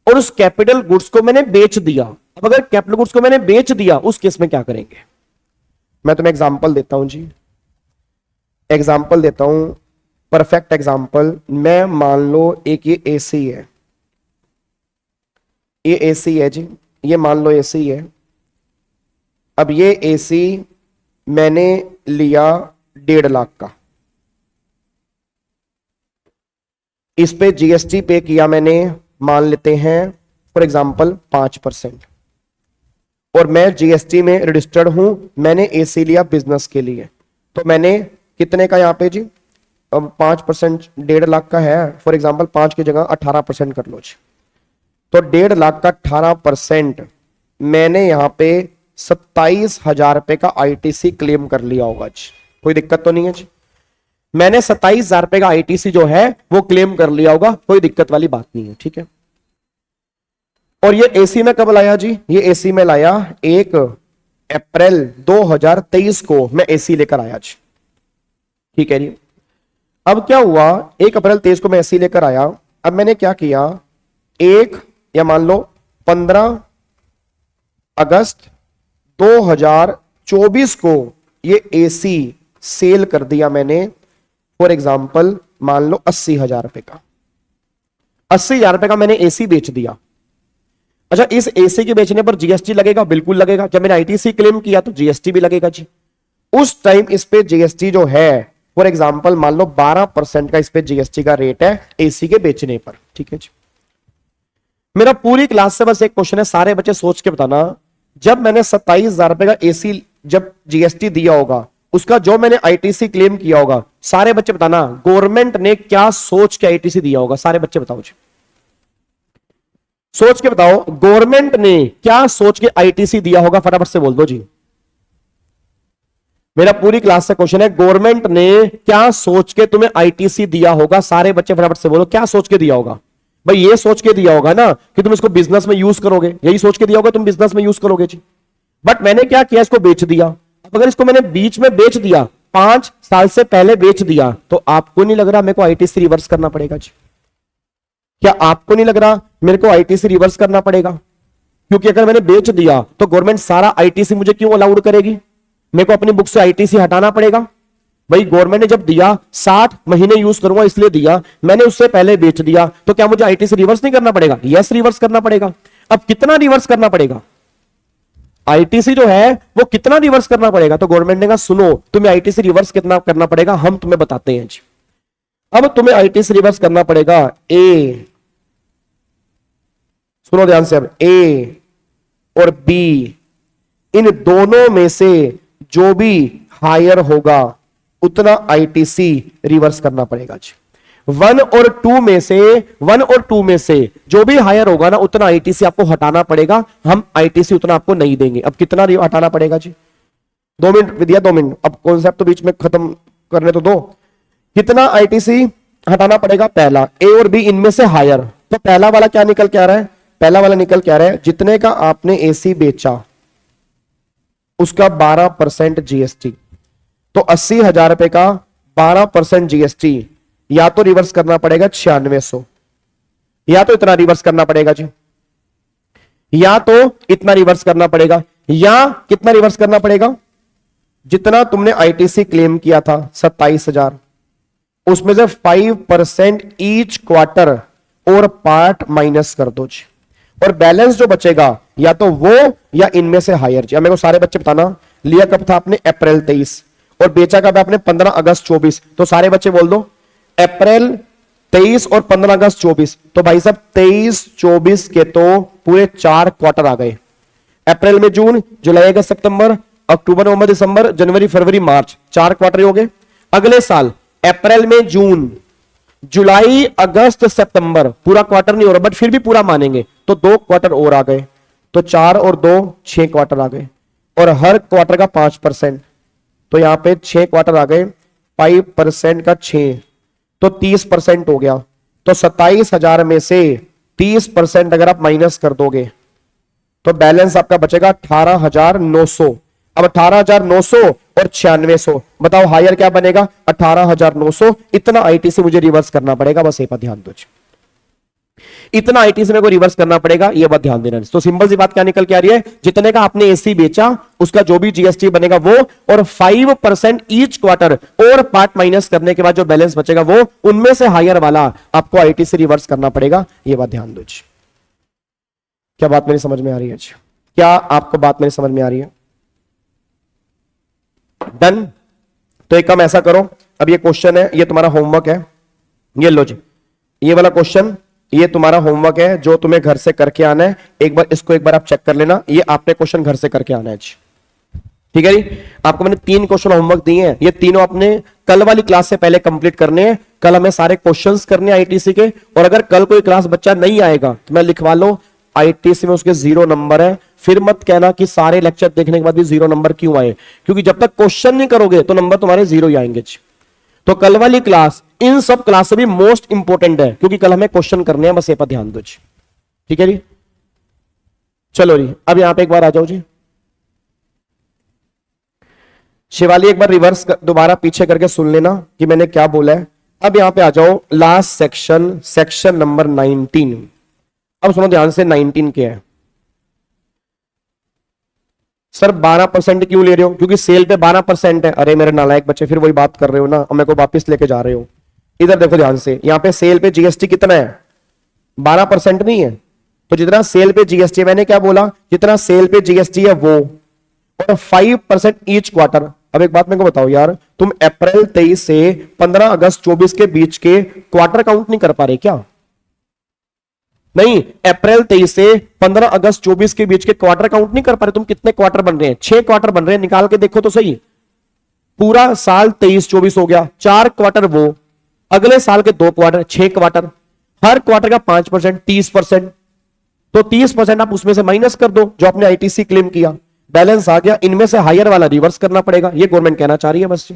Speaker 1: और उस कैपिटल गुड्स को मैंने बेच दिया। अब अगर कैपिटल गुड्स को मैंने बेच दिया, उस केस में क्या करेंगे? मैं तुम्हें एग्जांपल देता हूं जी, एग्जांपल देता हूं, परफेक्ट एग्जांपल। मैं मान लो एक ये एसी है, ये एसी है जी, ये मान लो एसी है। अब ये एसी मैंने लिया 1.5 लाख का, इस पे जीएसटी पे किया मैंने, मान लेते हैं फॉर एग्जांपल 5%, और मैं जीएसटी में रजिस्टर्ड हूं। मैंने एसी लिया बिजनेस के लिए, तो मैंने कितने का यहां पे जी, अब 5% 1.5 लाख का है, फॉर एग्जांपल 5 की जगह 18% कर लो जी। तो 1.5 लाख का 18% मैंने यहां पे 27,000 रुपए का आईटीसी क्लेम कर लिया होगा जी। कोई दिक्कत तो नहीं है जी? मैंने 27,000 रुपए का आईटीसी जो है वो क्लेम कर लिया होगा, कोई दिक्कत वाली बात नहीं है। ठीक है। और ये एसी में कब लाया जी? ये एसी में लाया 1 अप्रैल 2023 को मैं एसी लेकर आया जी। ठीक है जी। अब क्या हुआ, 1 अप्रैल 23 को मैं एसी लेकर आया। अब मैंने क्या किया, 1 या मान लो 15 अगस्त 2024 को ये एसी सेल कर दिया मैंने, फॉर एग्जाम्पल मान लो 80,000 रुपए का। 80,000 रुपए का मैंने एसी बेच दिया। अच्छा, इस एसी के बेचने पर जीएसटी लगेगा? बिल्कुल लगेगा। जब मैंने आईटीसी क्लेम किया तो जीएसटी भी लगेगा जी। उस टाइम इस पे जीएसटी जो है फॉर एग्जाम्पल मान लो 12% का इस पे जीएसटी का रेट है एसी के बेचने पर। ठीक है जी। मेरा पूरी क्लास से बस एक क्वेश्चन है, सारे बच्चे सोच के बताना, जब मैंने 27,000 रुपए का एसी जब जीएसटी दिया होगा, उसका जो मैंने आईटीसी क्लेम किया होगा, सारे बच्चे बताना गवर्नमेंट ने क्या सोच के आईटीसी दिया होगा? सारे बच्चे बताओ जी, सोच के बताओ, गवर्नमेंट ने क्या सोच के आईटीसी दिया होगा? फटाफट से बोल दो जी। मेरा पूरी क्लास से क्वेश्चन है, गवर्नमेंट ने क्या सोच के तुम्हें आईटीसी दिया होगा? सारे बच्चे फटाफट से बोलो, क्या सोच के दिया होगा? भाई ये सोच के दिया होगा ना कि तुम इसको बिजनेस में यूज करोगे, यही सोच के दिया होगा तुम बिजनेस में यूज करोगे जी। बट मैंने क्या किया, इसको बेच दिया। अब अगर इसको मैंने बीच में बेच दिया, 5 साल से पहले बेच दिया, तो आपको नहीं लग रहा मेरे को आईटीसी रिवर्स करना पड़ेगा जी? क्या आपको नहीं लग रहा मेरे को आईटीसी रिवर्स करना पड़ेगा? क्योंकि अगर मैंने बेच दिया तो गवर्नमेंट सारा आईटीसी मुझे क्यों अलाउड करेगी? मेरे को अपनी बुक से आईटीसी हटाना पड़ेगा। भाई गवर्नमेंट ने जब दिया 60 महीने यूज करूंगा इसलिए दिया, मैंने उससे पहले बेच दिया, तो क्या मुझे आईटीसी रिवर्स नहीं करना पड़ेगा? यस, रिवर्स करना पड़ेगा। अब कितना रिवर्स करना पड़ेगा? आईटीसी जो है वो कितना रिवर्स करना पड़ेगा? तो गवर्नमेंट ने कहा सुनो, तुम्हें आईटीसी रिवर्स कितना करना पड़ेगा, हम तुम्हें बताते हैं जी। अब तुम्हें आईटीसी रिवर्स करना पड़ेगा, ए, सुनो ध्यान से, अब ए और बी, इन दोनों में से जो भी हायर होगा उतना आईटीसी रिवर्स करना पड़ेगा जी। 1 और 2 में से जो भी हायर होगा ना, उतना आईटीसी आपको हटाना पड़ेगा। हम आईटीसी उतना आपको नहीं देंगे। अब कितना हटाना पड़ेगा जी? 2 मिनट विद्या, 2 मिनट, अब कॉन्सेप्ट तो बीच में खत्म करने तो दो। कितना आईटीसी हटाना पड़ेगा? पहला, ए और बी इनमें से हायर। तो पहला वाला क्या निकल के आ रहा है? पहला वाला निकल के आ रहा है, जितने का आपने एसी बेचा उसका 12% जीएसटी। तो 80,000 रुपए का 12% जीएसटी, या तो रिवर्स करना पड़ेगा 9600, या तो इतना रिवर्स करना पड़ेगा जी, या तो इतना रिवर्स करना पड़ेगा, या कितना रिवर्स करना पड़ेगा, जितना तुमने आईटीसी क्लेम किया था 27,000, उसमें से 5% ईच क्वार्टर और पार्ट माइनस कर दो जी, और बैलेंस जो बचेगा या तो वो या इनमें से हायर जी। अब मेरे को सारे बच्चे बताना, लिया कब था आपने अप्रैल 23 और बेचा कब आपने 15 अगस्त 24, तो सारे बच्चे बोल दो अप्रैल 23 और 15 अगस्त 24, तो भाई साहब 23-24 के तो पूरे 4 क्वार्टर आ गए। अप्रैल में जून, जुलाई अगस्त सितंबर, अक्टूबर नवंबर दिसंबर, जनवरी फरवरी मार्च, 4 क्वार्टर हो गए। अगले साल अप्रैल में जून, जुलाई अगस्त सितंबर, पूरा क्वार्टर नहीं हो रहा बट फिर भी पूरा मानेंगे, तो 2 क्वार्टर और आ गए, तो 4 और 2 6 क्वार्टर आ गए, और हर क्वार्टर का 5%, तो यहां पे 6 क्वार्टर आ गए, 5% का 6, तो 30% हो गया। तो 27,000 में से 30% अगर आप माइनस कर दोगे तो बैलेंस आपका बचेगा 18,900। अब 18,900 और 9600, बताओ हायर क्या बनेगा, 18,900। इतना आईटीसी मुझे रिवर्स करना पड़ेगा, बस ये पर ध्यान दो, इतना आईटीसी मेरे को रिवर्स करना पड़ेगा, ये बात ध्यान देना। तो सिंपल सी बात क्या निकल के आ रही है, जितने का आपने एसी बेचा उसका जो भी जीएसटी बनेगा वो, और 5% ईच क्वार्टर और पार्ट माइनस करने के बाद जो बैलेंस बचेगा वो, उनमें से हायर वाला आपको आईटीसी रिवर्स करना पड़ेगा, ये बात ध्यान दो। क्या बात मेरी समझ में आ रही है? क्या आपको बात मेरी समझ में आ रही है? डन। तो एक काम ऐसा करो, अब ये क्वेश्चन है, ये तुम्हारा होमवर्क है, ये लो जी, ये वाला क्वेश्चन ये तुम्हारा होमवर्क है जो तुम्हें घर से करके आना है। एक बार इसको एक बार आप चेक कर लेना, ये आपने क्वेश्चन घर से करके आना है जी, ठीक है जी। आपको मैंने 3 क्वेश्चन होमवर्क दिए हैं, ये तीनों आपने कल वाली क्लास से पहले कंप्लीट करने हैं। कल हमें सारे क्वेश्चंस करने हैं आईटीसी के, और अगर कल कोई क्लास बच्चा नहीं आएगा तो मैं लिखवा लो आईटीसी में उसके 0 नंबर है। फिर मत कहना कि सारे लेक्चर देखने के बाद भी 0 नंबर क्यों आए, क्योंकि जब तक क्वेश्चन नहीं करोगे तो नंबर तुम्हारे 0 ही आएंगे। तो कल वाली क्लास इन सब क्लास से भी मोस्ट इंपोर्टेंट है, क्योंकि कल हमें क्वेश्चन करने हैं, बस ये पर ध्यान दो जी, ठीक है जी। चलो जी, अब यहां पे एक बार आ जाओ जी, शिवाली एक बार रिवर्स दोबारा पीछे करके सुन लेना कि मैंने क्या बोला है। अब यहां पे आ जाओ लास्ट सेक्शन, सेक्शन नंबर 19। अब सुनो ध्यान से, 19 क्या है सर? 12% क्यों ले रहे हो? क्योंकि सेल पे 12% है। अरे मेरे नालायक बच्चे, फिर वही बात कर रहे हो ना, अब मेरे को वापस लेके जा रहे हो। इधर देखो ध्यान से, यहां पे सेल पे जीएसटी कितना है? 12% नहीं है, तो जितना सेल पे जीएसटी, मैंने क्या बोला, जितना सेल पे जीएसटी है वो, और 5% ईच क्वार्टर। अब एक बात मेरे को बताओ यार, तुम अप्रैल 23 से 15 अगस्त 24 के बीच के क्वार्टर काउंट नहीं कर पा रहे क्या? नहीं, अप्रैल 23 से 15 अगस्त 24 के बीच के क्वार्टर काउंट नहीं कर पा रहे तुम? कितने क्वार्टर बन रहे हैं? 6 क्वार्टर बन रहे हैं, निकाल के देखो तो सही। पूरा साल 23-24 हो गया, 4 क्वार्टर वो, अगले साल के 2 क्वार्टर, 6 क्वार्टर, हर क्वार्टर का 5%, 30%, तो 30% आप उसमें से माइनस कर दो जो आपने आईटीसी क्लेम किया, बैलेंस आ गया। इनमें से हायर वाला रिवर्स करना पड़ेगा, ये गवर्नमेंट कहना चाह रही है बस जी,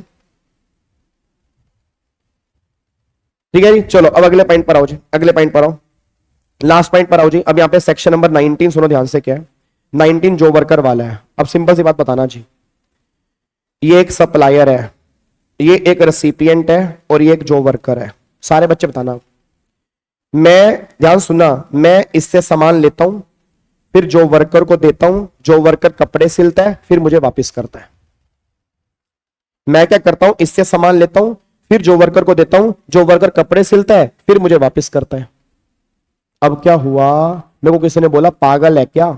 Speaker 1: ठीक है जी। चलो अब अगले पॉइंट पर आओ जी, अगले पॉइंट पर आओ, लास्ट पॉइंट पर आओ जी। अब यहां पे सेक्शन नंबर 19 सुनो ध्यान से, क्या है 19 जो वर्कर वाला है। अब सिंपल सी बात बताना जी, ये एक सप्लायर है, ये एक रेसिपिएंट है, और ये एक जो वर्कर है। सारे बच्चे बताना, मैं ध्यान सुनना, मैं इससे सामान लेता हूं, फिर जो वर्कर को देता हूं, जो वर्कर कपड़े सिलता है, फिर मुझे वापस करता है। मैं क्या करता हूं, इससे सामान लेता हूं, फिर जो वर्कर को देता हूं, जो वर्कर कपड़े सिलता है, फिर मुझे वापस करता है। अब क्या हुआ, मेरे को किसी ने बोला पागल है क्या,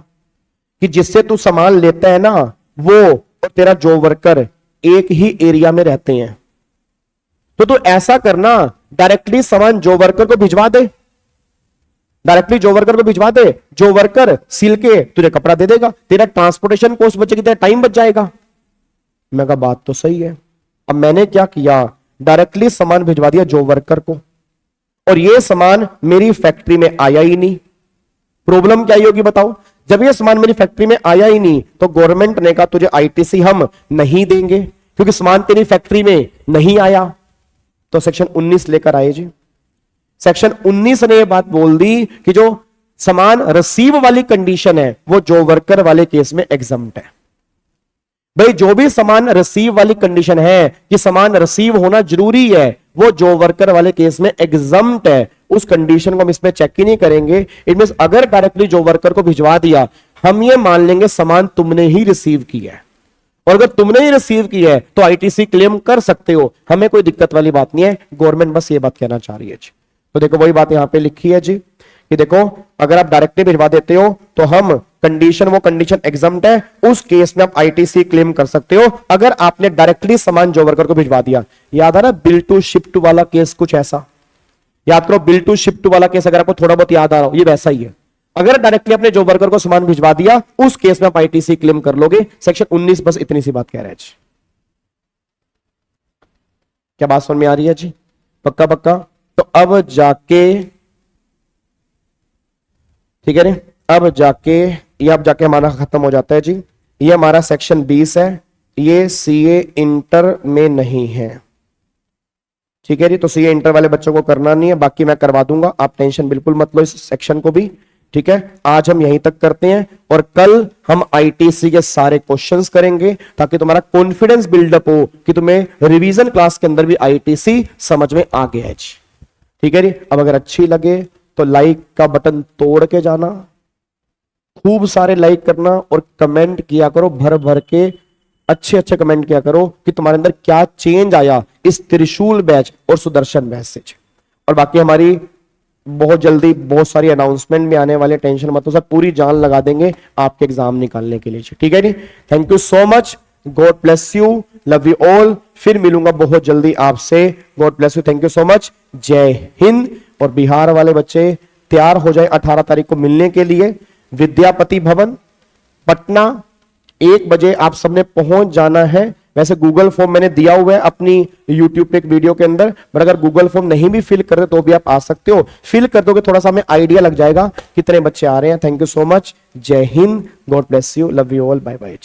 Speaker 1: कि जिससे तू सामान लेता है ना, वो और तेरा जो वर्कर एक ही एरिया में रहते हैं, तो तू ऐसा करना, डायरेक्टली सामान जो वर्कर को भिजवा दे, डायरेक्टली जो वर्कर को भिजवा दे, जो वर्कर सिल के तुझे कपड़ा दे देगा, तेरा ट्रांसपोर्टेशन कॉस्ट बचेगी, तेरा टाइम बच जाएगा। मैं कहा बात तो सही है। अब मैंने क्या किया, डायरेक्टली सामान भिजवा दिया जो वर्कर को, और ये सामान मेरी फैक्ट्री में आया ही नहीं। प्रॉब्लम क्या होगी बताओ, जब ये सामान मेरी फैक्ट्री में आया ही नहीं, तो गवर्नमेंट ने कहा तुझे आईटीसी हम नहीं देंगे, क्योंकि सामान तेरी फैक्ट्री में नहीं आया। तो सेक्शन 19 लेकर आए जी। सेक्शन 19 ने यह बात बोल दी कि जो सामान रिसीव वाली कंडीशन है वो जो वर्कर वाले केस में एग्जम्प्ट है। भाई जो भी सामान रिसीव वाली कंडीशन है कि सामान रिसीव होना जरूरी है, वो जो वर्कर वाले केस में एग्जम्प्ट है, उस कंडीशन को हम इसमें चेक ही नहीं करेंगे। इट मींस अगर डायरेक्टली जो वर्कर को भिजवा दिया, हम ये मान लेंगे सामान तुमने ही रिसीव किया है, और अगर तुमने ही रिसीव किया है तो आईटीसी क्लेम कर सकते हो, हमें कोई दिक्कत वाली बात नहीं है। गवर्नमेंट बस ये बात कहना चाह रही है जी। तो देखो वही बात यहां पे लिखी है जी कि देखो अगर आप डायरेक्टली भिजवा देते हो तो हम कंडीशन, वो कंडीशन एग्जम्प्ट है, उस केस में आप आईटीसी क्लेम कर सकते हो अगर आपने डायरेक्टली सामान जो वर्कर को भिजवा दिया। याद आ रहा बिल टू शिप टू वाला केस, कुछ ऐसा याद करो। बिल टू शिप टू वाला केस अगर आपको थोड़ा बहुत याद आ रहा हो, ये वैसा ही है। अगर डायरेक्टली अपने जो वर्कर को सामान भिजवा दिया, उस केस में आप आईटीसी क्लेम कर लोगे। सेक्शन 19 बस इतनी सी बात कह रहे हैं जी। क्या बात समझ में आ रही है जी? पक्का पक्का। तो अब जाके ठीक है रे, अब जाके ये अब जाके हमारा खत्म हो जाता है जी। ये हमारा सेक्शन 20 है, ये सीए इंटर में नहीं है। ठीक है जी, तो सीए इंटर वाले बच्चों को करना नहीं है, बाकी मैं करवा दूंगा, आप टेंशन बिल्कुल मत लो इस सेक्शन को भी। ठीक है, आज हम यहीं तक करते हैं और कल हम आईटीसी के सारे क्वेश्चंस करेंगे ताकि तुम्हारा कॉन्फिडेंस बिल्डअप हो कि तुम्हें रिवीजन क्लास के अंदर भी आईटीसी समझ में आ गया है जी। ठीक है जी, अब अगर अच्छी लगे तो लाइक का बटन तोड़ के जाना, खूब सारे लाइक करना और कमेंट किया करो, भर भर के अच्छे अच्छे कमेंट किया करो कि तुम्हारे अंदर क्या चेंज आया इस त्रिशूल बैच और सुदर्शन बैच से। और बाकी हमारी बहुत जल्दी बहुत सारी अनाउंसमेंट भी आने वाले, टेंशन मत लो, सब पूरी जान लगा देंगे आपके एग्जाम निकालने के लिए। ठीक है जी, thank you so much, God bless you, love you all. फिर मिलूंगा बहुत जल्दी आपसे, God bless you, thank you so much, जय हिंद। और बिहार वाले बच्चे तैयार हो जाए 18 तारीख को मिलने के लिए, विद्यापति भवन पटना 1 बजे आप सबने पहुंच जाना है। वैसे गूगल फॉर्म मैंने दिया हुआ है अपनी यूट्यूब पे एक वीडियो के अंदर, बट अगर गूगल फॉर्म नहीं भी फिल कर रहे तो भी आप आ सकते हो। फिल कर दोगे थोड़ा सा हमें आइडिया लग जाएगा कितने बच्चे आ रहे हैं। थैंक यू सो मच, जय Hind, god bless you, love you all, bye bye.